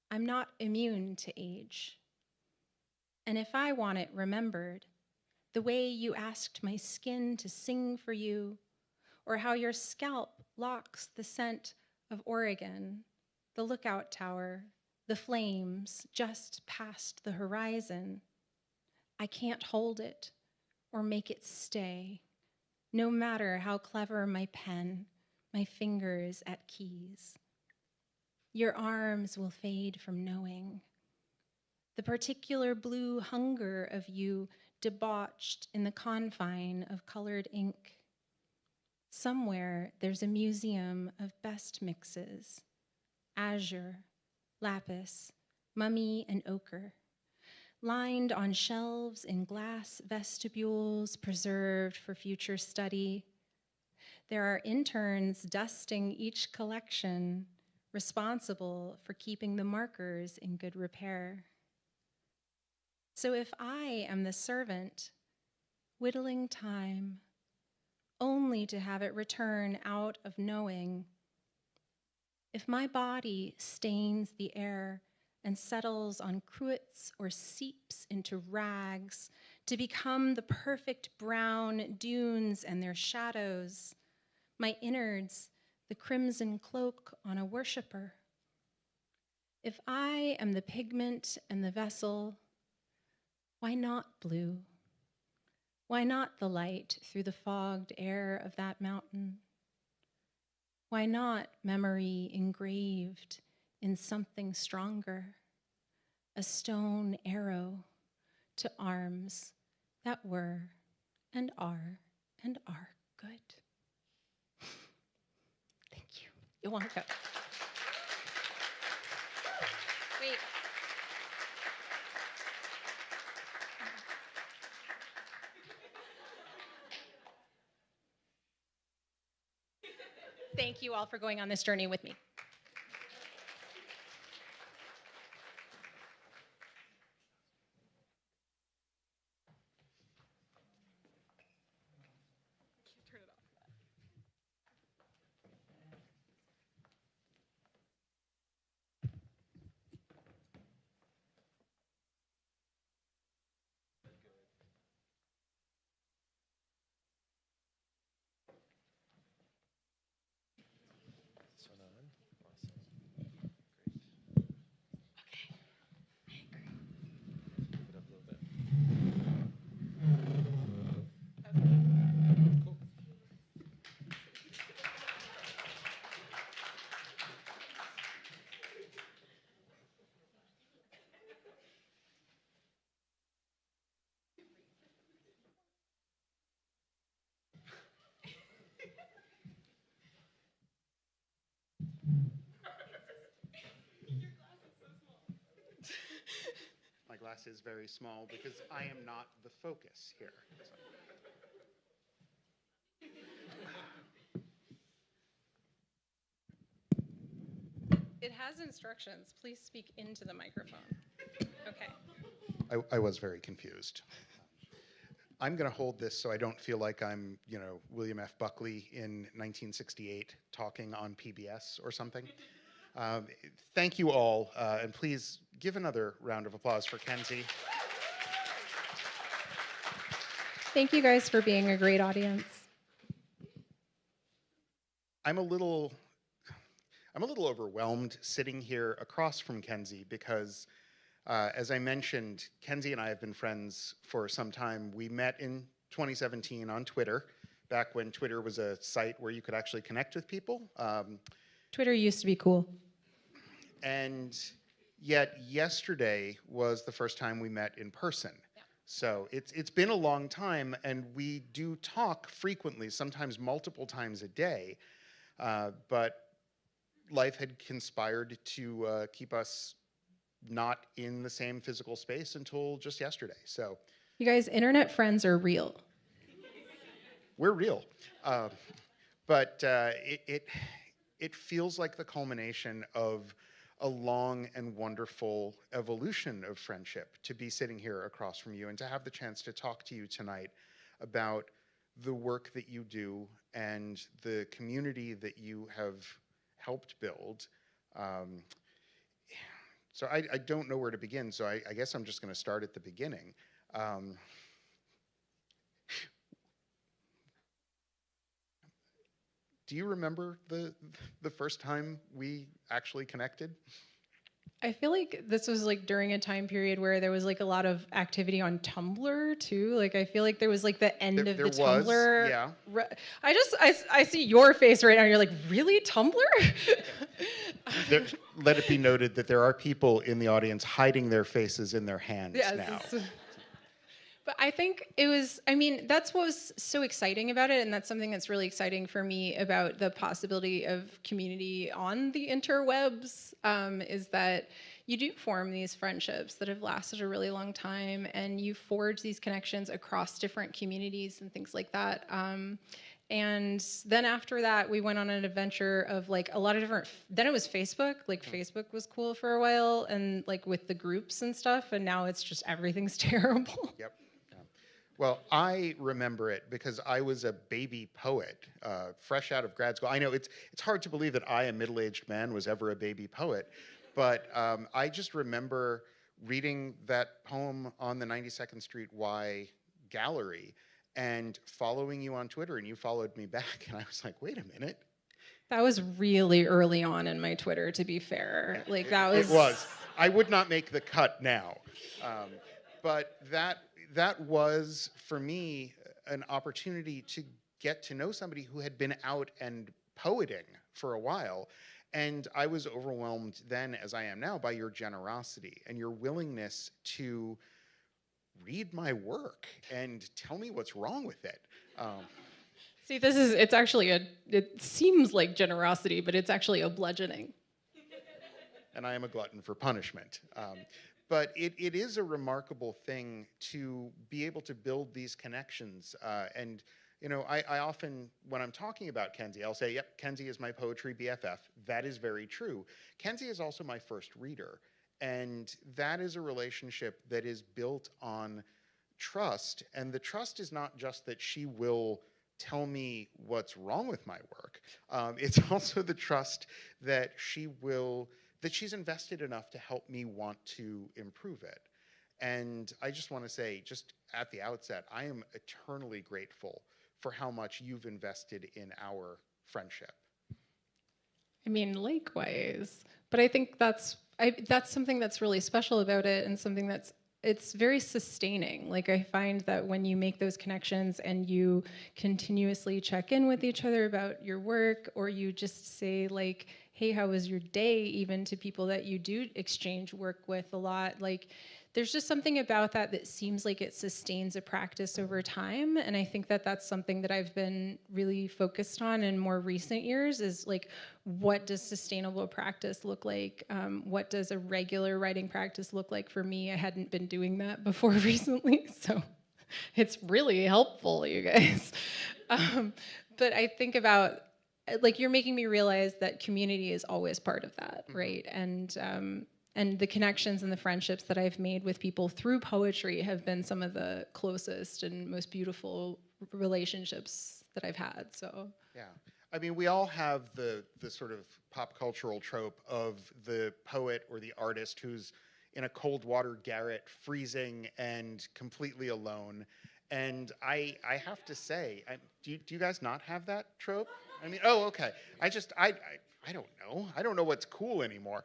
I'm not immune to age. And if I want it remembered, the way you asked my skin to sing for you, or how your scalp locks the scent of Oregon, the lookout tower, the flames just past the horizon, I can't hold it or make it stay, no matter how clever my pen, my fingers at keys. Your arms will fade from knowing. The particular blue hunger of you debauched in the confine of colored ink. Somewhere there's a museum of best mixes, azure, lapis, mummy, and ochre, lined on shelves in glass vestibules preserved for future study. There are interns dusting each collection, responsible for keeping the markers in good repair. So if I am the servant, whittling time, only to have it return out of knowing, if my body stains the air and settles on cruets or seeps into rags to become the perfect brown dunes and their shadows, my innards, the crimson cloak on a worshiper, if I am the pigment and the vessel, why not blue? Why not the light through the fogged air of that mountain? Why not memory engraved in something stronger, a stone arrow to arms that were and are good? Thank you. You're welcome. Wait. Thank you all for going on this journey with me. This one on. Awesome. Great. Move it up a little bit. Cool. My glass is very small because I am not the focus here. It has instructions. Please speak into the microphone. Okay. I was very confused. I'm going to hold this so I don't feel like I'm, William F. Buckley in 1968 talking on PBS or something. Thank you all, and please give another round of applause for Kenzie. Thank you guys for being a great audience. I'm a little overwhelmed sitting here across from Kenzie because As I mentioned, Kenzie and I have been friends for some time. We met in 2017 on Twitter, back when Twitter was a site where you could actually connect with people. Twitter used to be cool. And yet yesterday was the first time we met in person. Yeah. So it's been a long time, and we do talk frequently, sometimes multiple times a day, but life had conspired to keep us not in the same physical space until just yesterday. So, you guys, internet friends are real. We're real. But it feels like the culmination of a long and wonderful evolution of friendship to be sitting here across from you and to have the chance to talk to you tonight about the work that you do and the community that you have helped build. So I don't know where to begin, so I guess I'm just going to start at the beginning. Do you remember the first time we actually connected? I feel like this was like during a time period where there was like a lot of activity on Tumblr too. Like I feel like there was like the end of the Tumblr. Yeah. I see your face right now. You're like, really, Tumblr? Let it be noted that there are people in the audience hiding their faces in their hands now. But I think it was, I mean, that's what was so exciting about it. And that's something that's really exciting for me about the possibility of community on the interwebs, is that you do form these friendships that have lasted a really long time, and you forge these connections across different communities and things like that. And then after that, we went on an adventure of like a lot of different, then it was Facebook, like Facebook was cool for a while, and like with the groups and stuff, and now it's just everything's terrible. Yep. Well, I remember it because I was a baby poet, fresh out of grad school. I know it's hard to believe that I, a middle-aged man, was ever a baby poet, but I just remember reading that poem on the 92nd Street Y gallery and following you on Twitter, and you followed me back, and I was like, wait a minute. That was really early on in my Twitter, to be fair. Like that was. It was. I would not make the cut now, but that was, for me, an opportunity to get to know somebody who had been out and poeting for a while. And I was overwhelmed then, as I am now, by your generosity and your willingness to read my work and tell me what's wrong with it. See, it's actually it seems like generosity, but it's actually a bludgeoning. And I am a glutton for punishment. But it is a remarkable thing to be able to build these connections. And, you know, I often, when I'm talking about Kenzie, I'll say, yep, Kenzie is my poetry BFF. That is very true. Kenzie is also my first reader. And that is a relationship that is built on trust. And the trust is not just that she will tell me what's wrong with my work. It's also the trust that she's invested enough to help me want to improve it. And I just want to say, just at the outset, I am eternally grateful for how much you've invested in our friendship. I mean, likewise. But I think that's something that's really special about it, and something it's very sustaining. Like I find that when you make those connections and you continuously check in with each other about your work, or you just say like, hey, how was your day, even to people that you do exchange work with a lot, like there's just something about that seems like it sustains a practice over time. And I think that that's something that I've been really focused on in more recent years, is like, what does sustainable practice look like? What does a regular writing practice look like for me? I hadn't been doing that before recently, so it's really helpful, you guys. But I think about, like, you're making me realize that community is always part of that, right? And the connections and the friendships that I've made with people through poetry have been some of the closest and most beautiful relationships that I've had. So yeah, I mean, we all have the sort of pop cultural trope of the poet or the artist who's in a cold water garret, freezing and completely alone. And I have to say, do you guys not have that trope? I mean, oh, okay. I don't know. I don't know what's cool anymore.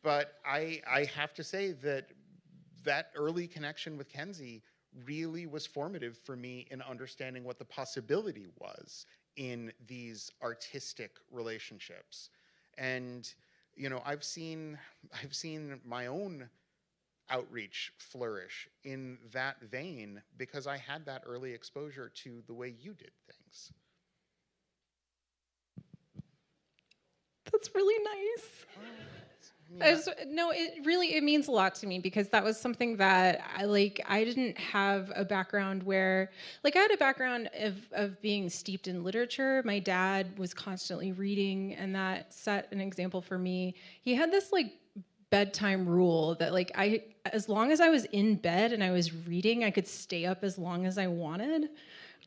But I have to say that that early connection with Kenzie really was formative for me in understanding what the possibility was in these artistic relationships. And I've seen my own outreach flourish in that vein because I had that early exposure to the way you did things. That's really nice. No, it means a lot to me because that was something that I didn't have a background where I had a background of being steeped in literature. My dad was constantly reading, and that set an example for me. He had this bedtime rule that as long as I was in bed and I was reading, I could stay up as long as I wanted.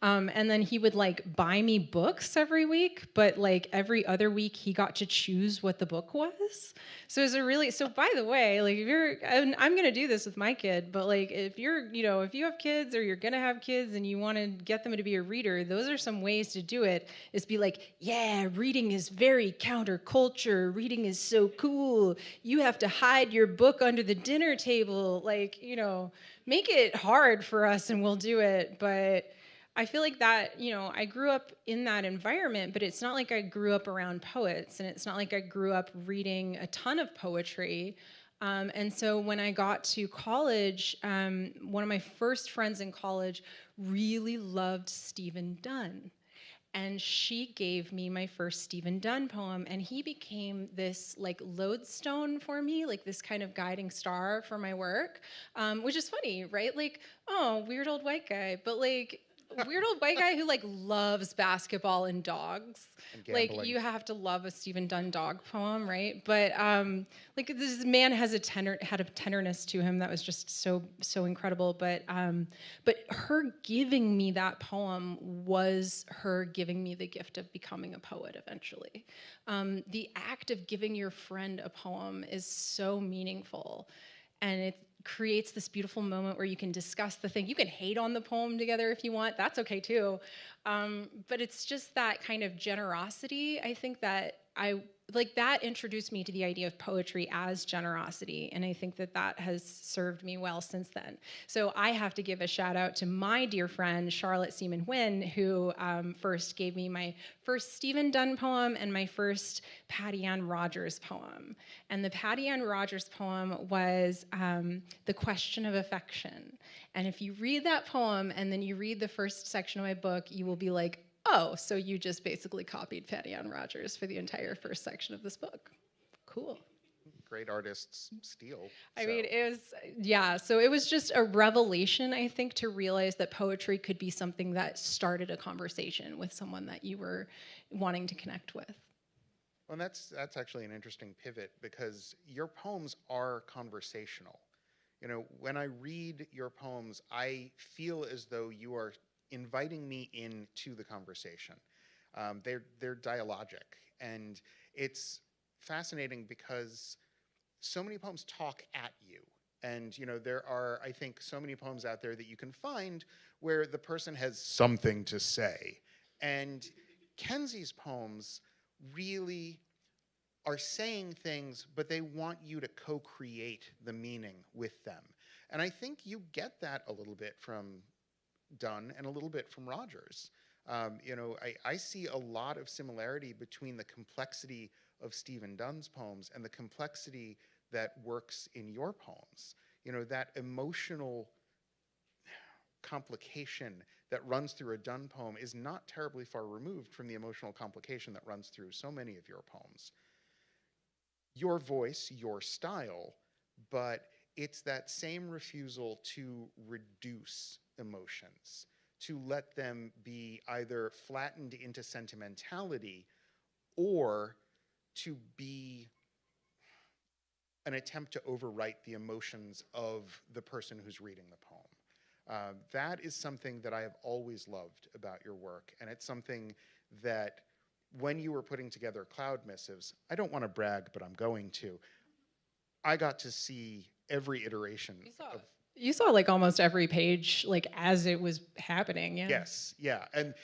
And then he would buy me books every week, but every other week he got to choose what the book was. So it was so by the way, if you're, and I'm going to do this with my kid, but if you're, if you have kids or you're going to have kids and you want to get them to be a reader, those are some ways to do it, is be yeah, reading is very counterculture. Reading is so cool. You have to hide your book under the dinner table. Make it hard for us and we'll do it. But I feel that, I grew up in that environment, but it's not like I grew up around poets, and it's not like I grew up reading a ton of poetry. And so when I got to college, one of my first friends in college really loved Stephen Dunn. And she gave me my first Stephen Dunn poem, and he became this lodestone for me, this kind of guiding star for my work, which is funny, right? Oh, weird old white guy, but weird old white guy who loves basketball and dogs. And gambling. You have to love a Stephen Dunn dog poem, right? But this man had a tenderness to him that was just so incredible. But her giving me that poem was her giving me the gift of becoming a poet eventually. The act of giving your friend a poem is so meaningful, and it creates this beautiful moment where you can discuss the thing. You can hate on the poem together if you want. That's okay too. But it's just that kind of generosity. I think that that introduced me to the idea of poetry as generosity. And I think that has served me well since then. So I have to give a shout out to my dear friend, Charlotte Seaman Wynn, who first gave me my first Stephen Dunn poem and my first Patty Ann Rogers poem. And the Patty Ann Rogers poem was The Question of Affection. And if you read that poem and then you read the first section of my book, you will be like, oh, so you just basically copied Patty Ann Rogers for the entire first section of this book. Cool. Great artists steal. I mean, so it was just a revelation, I think, to realize that poetry could be something that started a conversation with someone that you were wanting to connect with. Well, that's actually an interesting pivot, because your poems are conversational. When I read your poems, I feel as though you are inviting me into the conversation. They're dialogic, and it's fascinating because so many poems talk at you. And there are, I think, so many poems out there that you can find where the person has something to say. And Kenzie's poems really are saying things, but they want you to co-create the meaning with them. And I think you get that a little bit from Dunn and a little bit from Rogers. I see a lot of similarity between the complexity of Stephen Dunn's poems and the complexity that works in your poems. That emotional complication that runs through a Dunn poem is not terribly far removed from the emotional complication that runs through so many of your poems. Your voice, your style, but it's that same refusal to reduce emotions, to let them be either flattened into sentimentality or to be an attempt to overwrite the emotions of the person who's reading the poem. That is something that I have always loved about your work, and it's something that when you were putting together Cloud Missives, I don't want to brag, but I'm going to, I got to see every iteration of... You saw almost every page as it was happening, yeah. Yes, yeah. And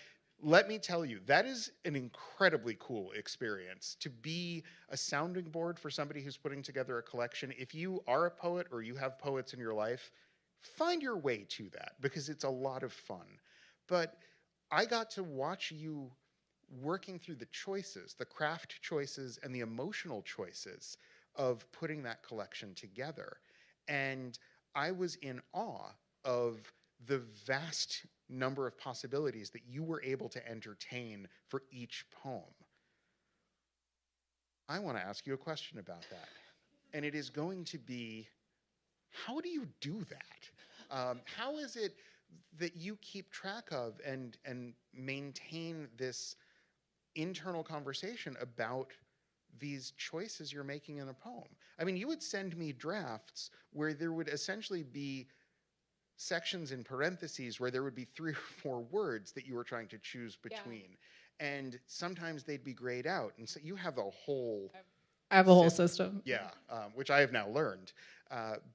let me tell you, that is an incredibly cool experience to be a sounding board for somebody who's putting together a collection. If you are a poet or you have poets in your life, find your way to that because it's a lot of fun. But I got to watch you working through the choices, the craft choices and the emotional choices of putting that collection together. And I was in awe of the vast number of possibilities that you were able to entertain for each poem. I want to ask you a question about that. And it is going to be, how do you do that? How is it that you keep track of and maintain this internal conversation about these choices you're making in a poem? I mean, you would send me drafts where there would essentially be sections in parentheses where there would be 3 or 4 words that you were trying to choose between. Yeah. And sometimes they'd be grayed out. And so you have a whole... I have a whole system. Yeah, which I have now learned.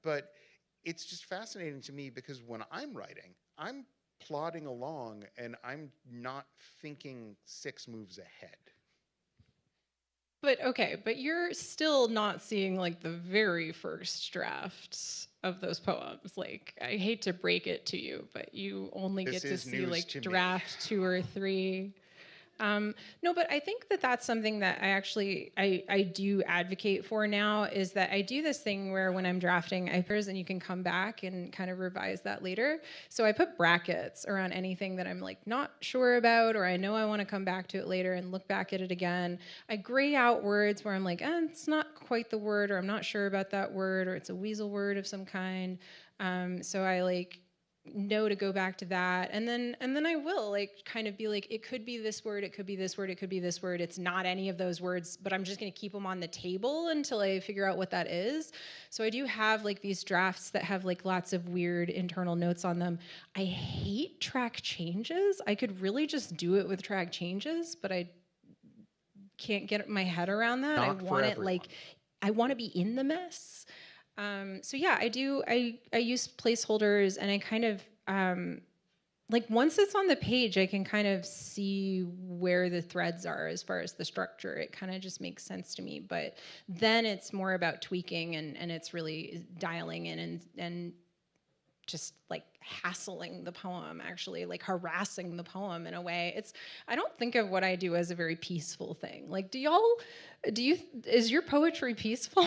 But it's just fascinating to me because when I'm writing, I'm plodding along and I'm not thinking 6 moves ahead. But okay, but you're still not seeing like the very first drafts of those poems. Like, I hate to break it to you, but you only get to see like draft 2 or 3. No, but I think that that's something that I do advocate for now, is that I do this thing where when I'm drafting, and you can come back and kind of revise that later. So I put brackets around anything that I'm like not sure about, or I know I want to come back to it later and look back at it again. I gray out words where I'm like, it's not quite the word, or I'm not sure about that word, or it's a weasel word of some kind. So I like know to go back to that, and then I will like kind of be like, it could be this word, it could be this word, it could be this word, it's not any of those words, but I'm just going to keep them on the table until I figure out what that is. So I do have like these drafts that have like lots of weird internal notes on them. I hate track changes. I could really just do it with track changes, but I can't get my head around that. Not I want it everyone. like, I want to be in the mess. So yeah, I do. I use placeholders, and I kind of like once it's on the page, I can kind of see where the threads are as far as the structure. It kind of just makes sense to me. But then it's more about tweaking, and it's really dialing in and just like hassling the poem, actually like harassing the poem in a way. I don't think of what I do as a very peaceful thing. Like, is your poetry peaceful?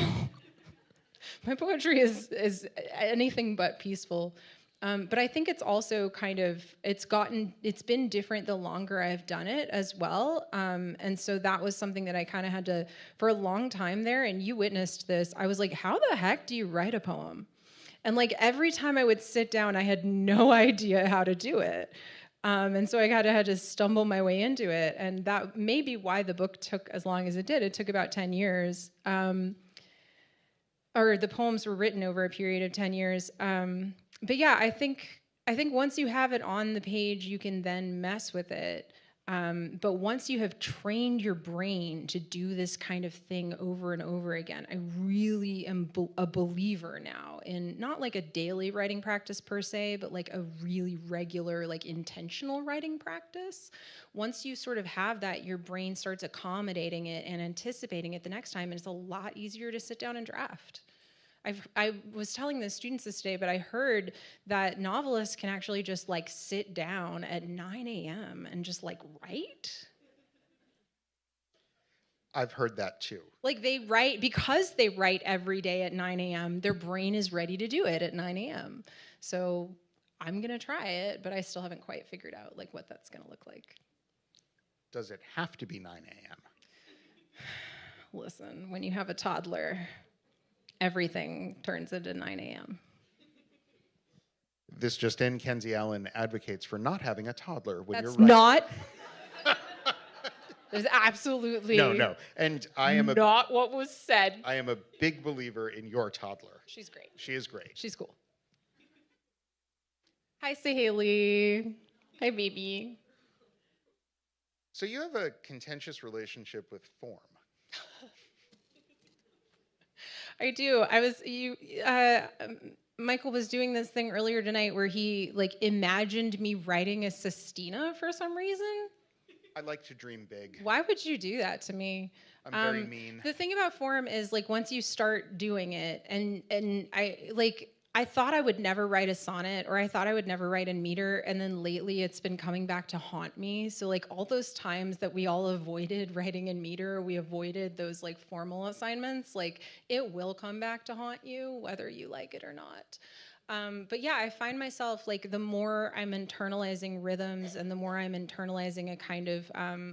My poetry is anything but peaceful. But I think it's also kind of, it's been different the longer I've done it as well. And so that was something that I kind of had to, for a long time there, and you witnessed this, I was like, how the heck do you write a poem? And like every time I would sit down, I had no idea how to do it. And so I kind of had to stumble my way into it. And that may be why the book took as long as it did. It took about 10 years. Or the poems were written over a period of 10 years. But yeah, I think once you have it on the page, you can then mess with it. But once you have trained your brain to do this kind of thing over and over again, I really am a believer now in not like a daily writing practice per se, but like a really regular, like intentional writing practice. Once you sort of have that, your brain starts accommodating it and anticipating it the next time, and it's a lot easier to sit down and draft. I was telling the students this today, but I heard that novelists can actually just like sit down at 9 a.m. and just like write. I've heard that too. Like they write, because they write every day at 9 a.m., their brain is ready to do it at 9 a.m. So I'm going to try it, but I still haven't quite figured out like what that's going to look like. Does it have to be 9 a.m.? Listen, when you have a toddler, everything turns into 9 a.m. This just in, Kenzie Allen advocates for not having a toddler when That's you're writing. not. There's absolutely No. And I am not what was said. I am a big believer in your toddler. She's great. She is great. She's cool. Hi, Haley. Hi, baby. So you have a contentious relationship with form. I do. Michael was doing this thing earlier tonight where he like imagined me writing a sestina for some reason. I like to dream big. Why would you do that to me? I'm very mean. The thing about form is like once you start doing it, and I thought I would never write a sonnet, or I thought I would never write in meter, and then lately it's been coming back to haunt me. So like all those times that we all avoided writing in meter, we avoided those like formal assignments, like it will come back to haunt you whether you like it or not. But yeah, I find myself like the more I'm internalizing rhythms and the more I'm internalizing a kind of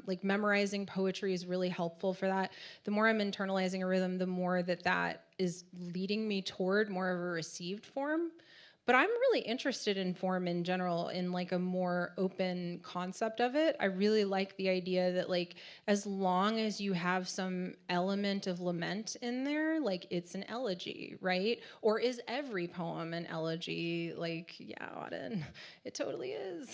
like memorizing poetry is really helpful for that. The more I'm internalizing a rhythm, the more that is leading me toward more of a received form. But I'm really interested in form in general, in like a more open concept of it. I really like the idea that like as long as you have some element of lament in there, like it's an elegy, right? Or is every poem an elegy? Like, yeah, Auden, it totally is.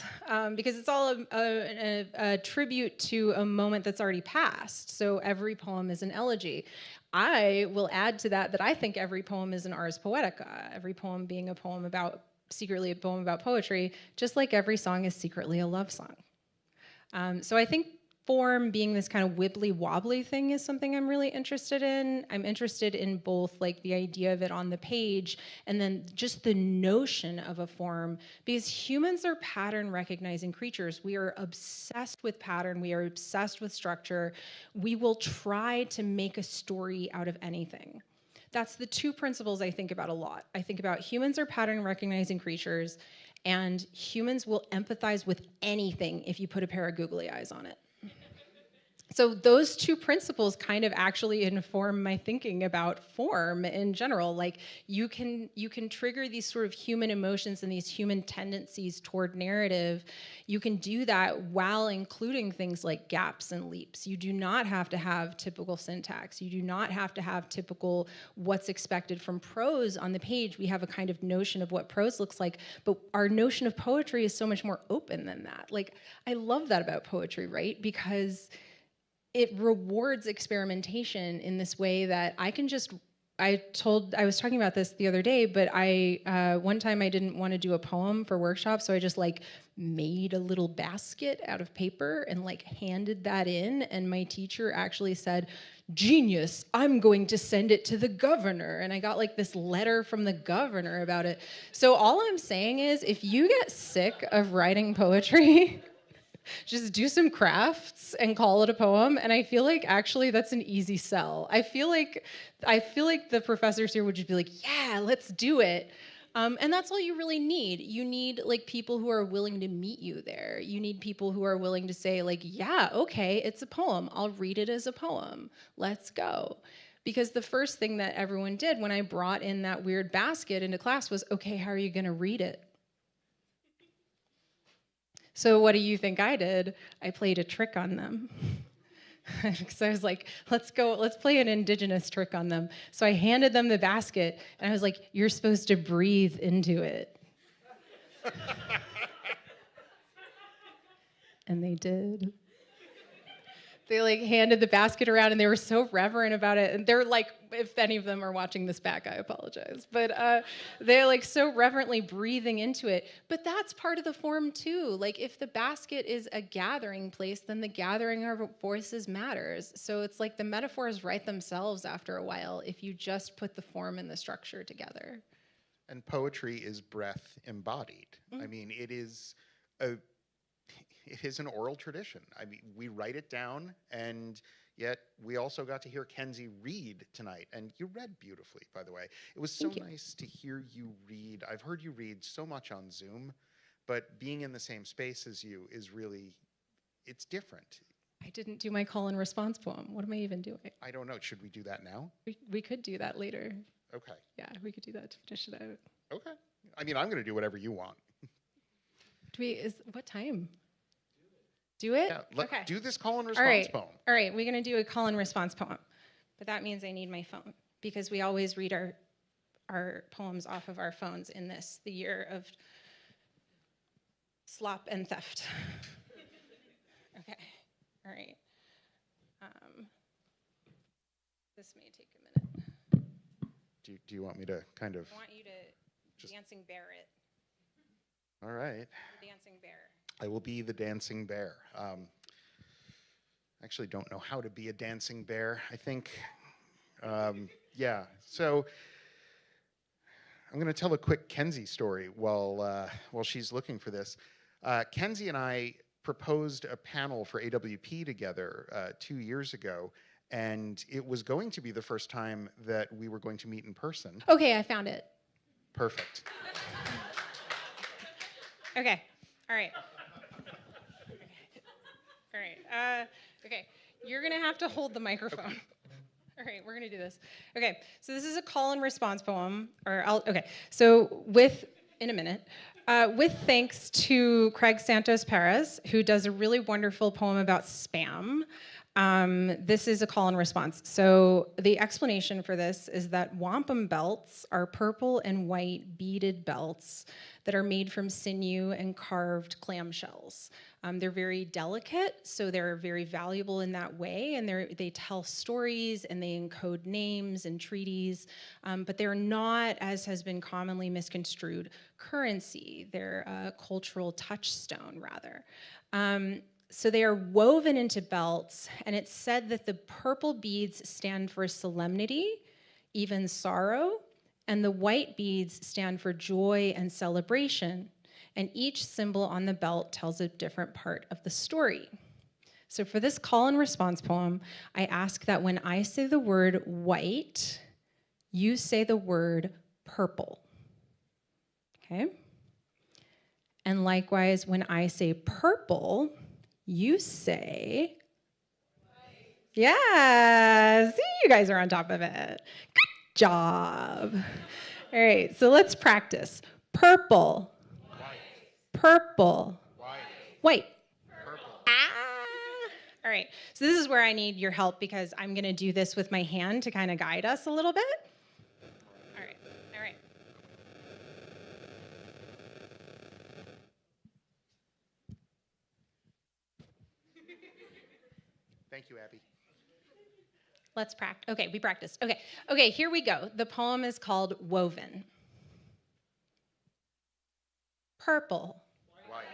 Because it's all a tribute to a moment that's already passed. So every poem is an elegy. I will add to that I think every poem is an ars poetica, every poem being a poem about, secretly a poem about poetry, just like every song is secretly a love song. So I think form being this kind of wibbly wobbly thing is something I'm really interested in. I'm interested in both like the idea of it on the page and then just the notion of a form, because humans are pattern recognizing creatures. We are obsessed with pattern. We are obsessed with structure. We will try to make a story out of anything. That's the two principles I think about a lot. I think about humans are pattern recognizing creatures, and humans will empathize with anything if you put a pair of googly eyes on it. So those two principles kind of actually inform my thinking about form in general. Like you can trigger these sort of human emotions and these human tendencies toward narrative. You can do that while including things like gaps and leaps. You do not have to have typical syntax. You do not have to have typical what's expected from prose on the page. We have a kind of notion of what prose looks like, but our notion of poetry is so much more open than that. Like I love that about poetry, right? Because it rewards experimentation in this way that I can just, I was talking about this the other day, but one time I didn't want to do a poem for workshop, so I just like made a little basket out of paper and like handed that in, and my teacher actually said, "Genius, I'm going to send it to the governor." And I got like this letter from the governor about it. So all I'm saying is, if you get sick of writing poetry, just do some crafts and call it a poem. And I feel like actually that's an easy sell. I feel like the professors here would just be like, yeah, let's do it. And that's all you really need. You need like people who are willing to meet you there. You need people who are willing to say like, yeah, okay, it's a poem. I'll read it as a poem. Let's go. Because the first thing that everyone did when I brought in that weird basket into class was, okay, how are you going to read it? So what do you think I did? I played a trick on them. So I was like, let's play an indigenous trick on them. So I handed them the basket, and I was like, you're supposed to breathe into it. And they did. They like handed the basket around and they were so reverent about it. And they're like, if any of them are watching this back, I apologize. But they're like so reverently breathing into it. But that's part of the form too. Like if the basket is a gathering place, then the gathering of voices matters. So it's like the metaphors write themselves after a while if you just put the form and the structure together. And poetry is breath embodied. I mean, it is an oral tradition. I mean, we write it down, and yet we also got to hear Kenzie read tonight, and you read beautifully, by the way. It was so nice to hear you read. I've heard you read so much on Zoom, but being in the same space as you is really, it's different. I didn't do my call and response poem. What am I even doing? I don't know. Should we do that now? We could do that later. Okay. Yeah, we could do that to finish it out. Okay. I mean, I'm going to do whatever you want. What time? Do it? Yeah, okay. Do this call and response poem. All right, we're going to do a call and response poem. But that means I need my phone, because we always read our poems off of our phones in this, the year of slop and theft. Okay, all right. This may take a minute. Do you want me to kind of... I want you to dancing bear it. All right. The dancing bear. I will be the dancing bear. actually don't know how to be a dancing bear. I think, yeah. So I'm going to tell a quick Kenzie story while she's looking for this. Kenzie and I proposed a panel for AWP together 2 years ago, and it was going to be the first time that we were going to meet in person. Okay, I found it. Perfect. Okay, all right. All right, okay. You're gonna have to hold the microphone. All right, we're gonna do this. Okay, so this is a call and response poem, so in a minute, with thanks to Craig Santos Perez, who does a really wonderful poem about spam. This is a call and response. So the explanation for this is that wampum belts are purple and white beaded belts that are made from sinew and carved clamshells. They're very delicate, so they're very valuable in that way, and they tell stories and they encode names and treaties, but they're not, as has been commonly misconstrued, currency. They're a cultural touchstone, rather. So they are woven into belts, and it's said that the purple beads stand for solemnity, even sorrow, and the white beads stand for joy and celebration. And each symbol on the belt tells a different part of the story. So for this call and response poem, I ask that when I say the word white, you say the word purple. Okay? And likewise, when I say purple, you say white. Yeah, see, you guys are on top of it. Good job. All right, so let's practice. Purple. Purple. White. Purple. All right, so this is where I need your help because I'm gonna do this with my hand to kind of guide us a little bit. All right. Thank you, Abby. Let's practice. Okay, we practiced. Okay, here we go. The poem is called Woven. Purple. White.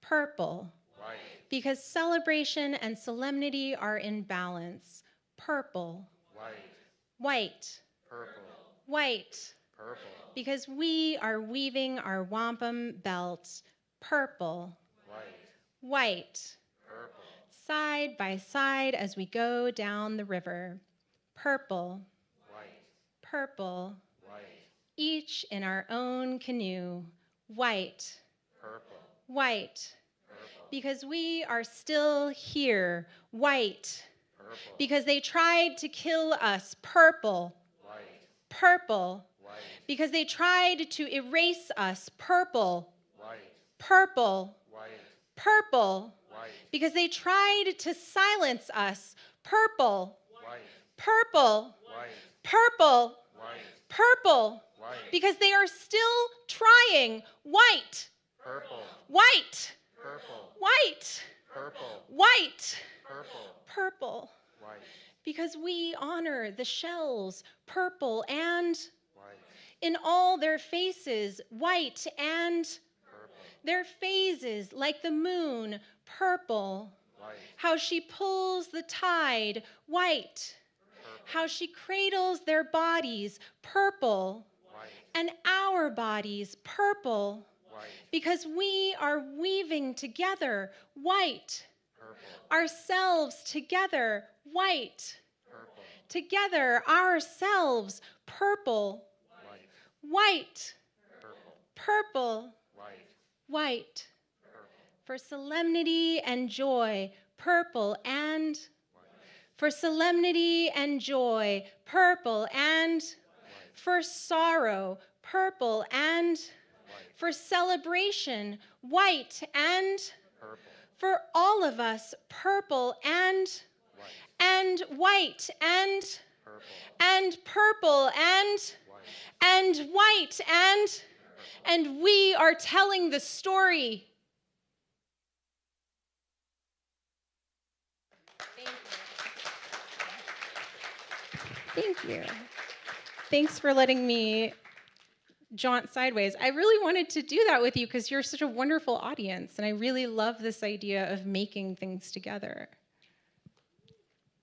Purple. White. Because celebration and solemnity are in balance. Purple. White. White. Purple. White. Purple. Because we are weaving our wampum belts. Purple. White. White. Purple. Side by side as we go down the river. Purple. White. Purple. White. Each in our own canoe. White. Purple. White. Purple. Because we are still here. White. Purple. Because they tried to kill us. Purple. White. Purple. White. Because they tried to erase us. Purple. White. Purple. White. Purple. White. Because they tried to silence us. Purple. White. Purple. White. Purple. White. Purple. White. Because they are still trying. White. Purple. White. Purple. White. Purple. White. Purple. Purple. White. Because we honor the shells. Purple and White. in all their faces. White and Purple. their phases like the moon. Purple. White. How she pulls the tide. White. Purple. How she cradles their bodies. Purple. White. And our bodies. Purple. White. Because we are weaving together. White. Purple. Ourselves together. White. Purple. Together ourselves. Purple. White. White. Purple. Purple. White. White. Purple. For solemnity and joy. Purple and White. for solemnity and joy. Purple and White. for sorrow. Purple and White. for celebration. White and Purple. for all of us. Purple and White. white and Purple. purple White. white and we are telling the story. Thank you. Thanks for letting me jaunt sideways. I really wanted to do that with you because you're such a wonderful audience, and I really love this idea of making things together.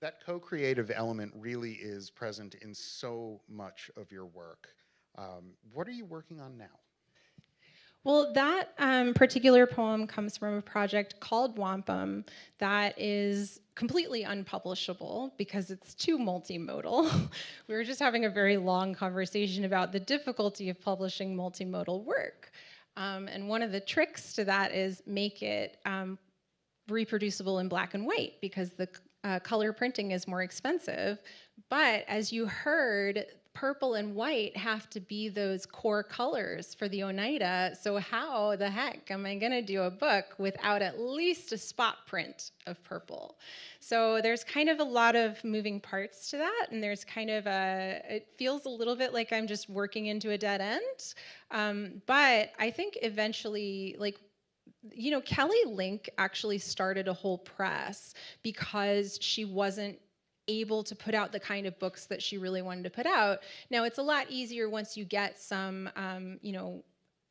That co-creative element really is present in so much of your work. What are you working on now? Well, that particular poem comes from a project called Wampum that is completely unpublishable because it's too multimodal. We were just having a very long conversation about the difficulty of publishing multimodal work. And one of the tricks to that is make it reproducible in black and white because the color printing is more expensive. But as you heard, purple and white have to be those core colors for the Oneida. So how the heck am I going to do a book without at least a spot print of purple? So there's kind of a lot of moving parts to that, and there's kind of it feels a little bit like I'm just working into a dead end. But I think eventually, like, you know, Kelly Link actually started a whole press because she wasn't able to put out the kind of books that she really wanted to put out. Now, it's a lot easier once you get some, you know,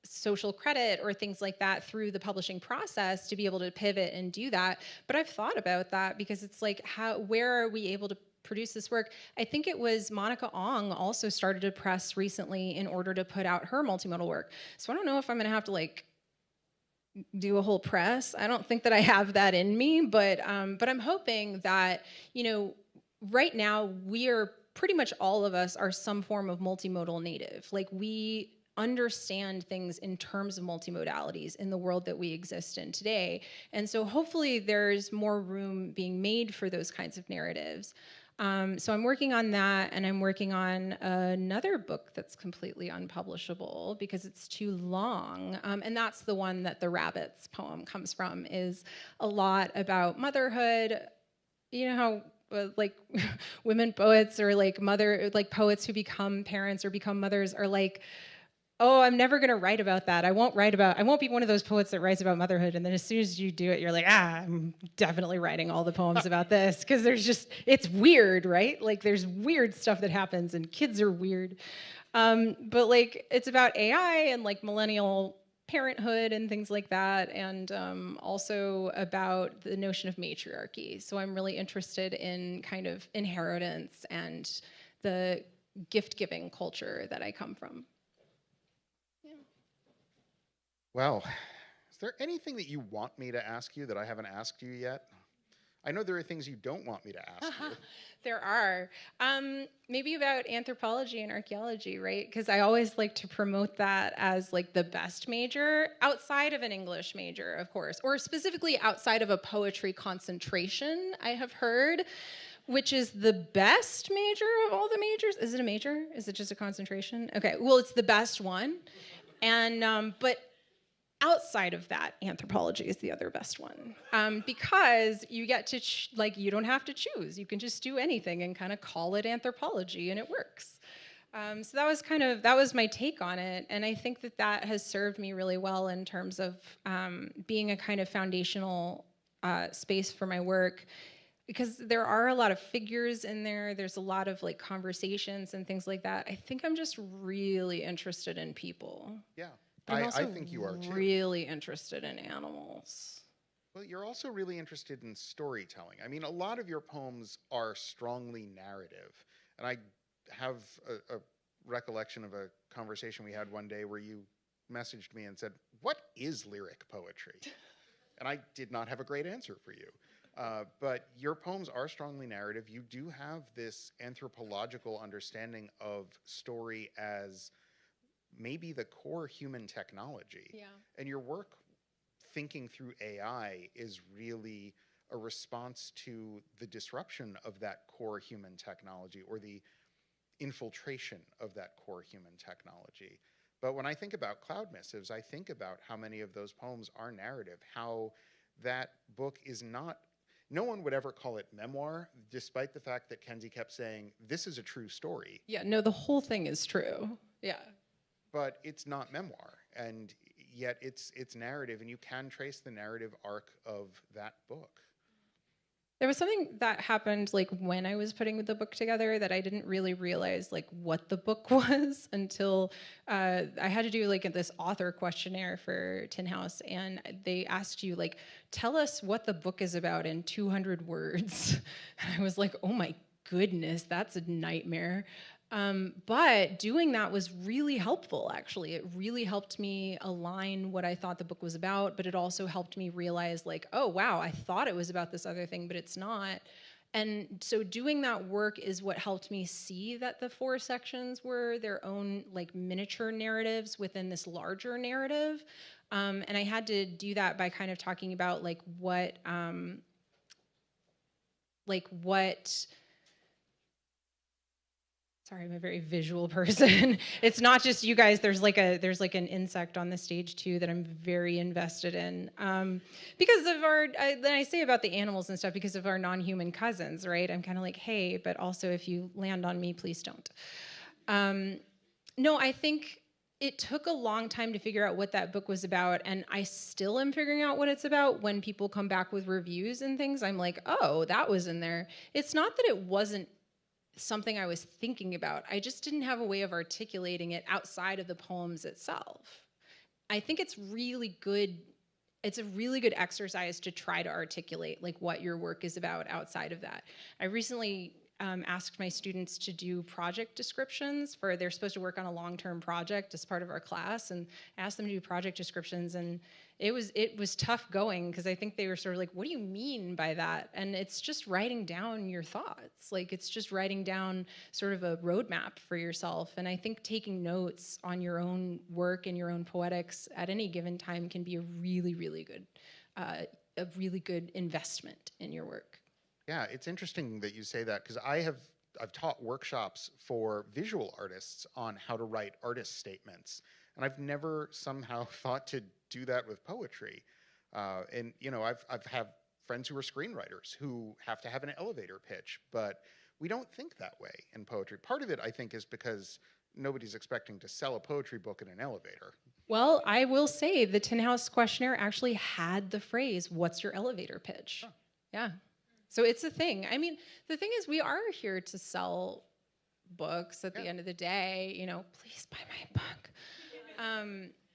social credit or things like that through the publishing process to be able to pivot and do that. But I've thought about that because it's like, where are we able to produce this work? I think it was Monica Ong also started a press recently in order to put out her multimodal work. So I don't know if I'm going to have to like do a whole press. I don't think that I have that in me, but I'm hoping that, you know, right now we are pretty much all of us are some form of multimodal native. Like we understand things in terms of multimodalities in the world that we exist in today. And so hopefully there's more room being made for those kinds of narratives. So I'm working on that, and I'm working on another book that's completely unpublishable because it's too long. And that's the one that the Rabbits poem comes from, is a lot about motherhood. You know how like women poets or like poets who become parents or become mothers are like, oh, I'm never going to write about that. I won't be one of those poets that writes about motherhood. And then as soon as you do it, you're like, I'm definitely writing all the poems about this. Because it's weird, right? Like there's weird stuff that happens and kids are weird. But like, it's about AI and like millennial parenthood and things like that. And also about the notion of matriarchy. So I'm really interested in kind of inheritance and the gift-giving culture that I come from. Well, is there anything that you want me to ask you that I haven't asked you yet? I know there are things you don't want me to ask you. There are. Maybe about anthropology and archaeology, right? Because I always like to promote that as like the best major outside of an English major, of course, or specifically outside of a poetry concentration, I have heard, which is the best major of all the majors. Is it a major? Is it just a concentration? Okay, well, it's the best one. And, but outside of that, anthropology is the other best one, because you get to you don't have to choose. You can just do anything and kind of call it anthropology, and it works. So that was my take on it, and I think that has served me really well in terms of being a kind of foundational space for my work. Because there are a lot of figures in there. There's a lot of like conversations and things like that. I think I'm just really interested in people. Yeah. I'm also I think you are too. really interested in animals. Well, you're also really interested in storytelling. I mean, a lot of your poems are strongly narrative. And I have a recollection of a conversation we had one day where you messaged me and said, "What is lyric poetry?" And I did not have a great answer for you. But your poems are strongly narrative. You do have this anthropological understanding of story as maybe the core human technology. Yeah. And your work thinking through AI is really a response to the disruption of that core human technology or the infiltration of that core human technology. But when I think about Cloud Missives, I think about how many of those poems are narrative, how that book is not, no one would ever call it memoir, despite the fact that Kenzie kept saying, this is a true story. Yeah, no, the whole thing is true. Yeah. But it's not memoir, and yet it's narrative, and you can trace the narrative arc of that book. There was something that happened like when I was putting the book together that I didn't really realize like what the book was until I had to do like this author questionnaire for Tin House, and they asked you like, tell us what the book is about in 200 words. And I was like, oh my goodness, that's a nightmare. But doing that was really helpful, actually. It really helped me align what I thought the book was about, but it also helped me realize, like, oh, wow, I thought it was about this other thing, but it's not. And so doing that work is what helped me see that the 4 sections were their own, like, miniature narratives within this larger narrative. And I had to do that by kind of talking about, like, what sorry, I'm a very visual person. It's not just you guys. There's like an insect on the stage too that I'm very invested in because of our. Then I say about the animals and stuff because of our non-human cousins, right? I'm kind of like, hey, but also if you land on me, please don't. No, I think it took a long time to figure out what that book was about, and I still am figuring out what it's about. When people come back with reviews and things, I'm like, oh, that was in there. It's not that it wasn't something I was thinking about. I just didn't have a way of articulating it outside of the poems itself. I think it's really good. It's a really good exercise to try to articulate like what your work is about outside of that. I recently asked my students to do project descriptions they're supposed to work on a long-term project as part of our class, and asked them to do project descriptions, and it was tough going because I think they were sort of like, what do you mean by that? And it's just writing down your thoughts. Like it's just writing down sort of a roadmap for yourself. And I think taking notes on your own work and your own poetics at any given time can be a really, really good investment in your work. Yeah, it's interesting that you say that because I've taught workshops for visual artists on how to write artist statements, and I've never somehow thought to do that with poetry. And you know, I've had friends who are screenwriters who have to have an elevator pitch, but we don't think that way in poetry. Part of it, I think, is because nobody's expecting to sell a poetry book in an elevator. Well, I will say the Tin House questionnaire actually had the phrase, "What's your elevator pitch?" Huh. Yeah. So it's a thing. I mean, the thing is, we are here to sell books at the end of the day. You know, please buy my book.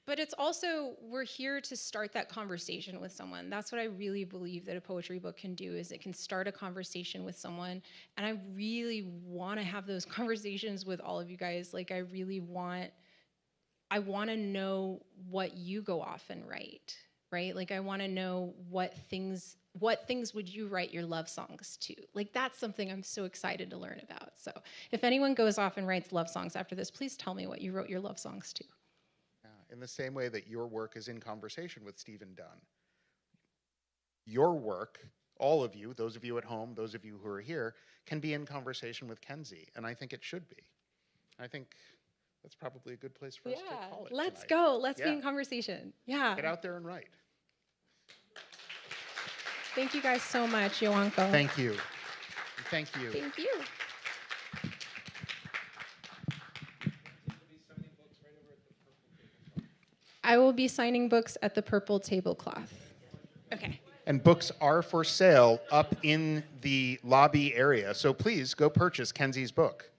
But it's also, we're here to start that conversation with someone. That's what I really believe that a poetry book can do, is it can start a conversation with someone. And I really want to have those conversations with all of you guys. Like, I want to know what you go off and write, right? Like, I want to know what things would you write your love songs to? Like, that's something I'm so excited to learn about. So if anyone goes off and writes love songs after this, please tell me what you wrote your love songs to. In the same way that your work is in conversation with Stephen Dunn. Your work, all of you, those of you at home, those of you who are here, can be in conversation with Kenzie, and I think it should be. I think that's probably a good place for us to call it. Let's go. Let's be in conversation. Yeah. Get out there and write. Thank you guys so much, Yoanko. Thank you. Thank you. Thank you. I will be signing books at the purple tablecloth. Okay. And books are for sale up in the lobby area, so please go purchase Kenzie's book.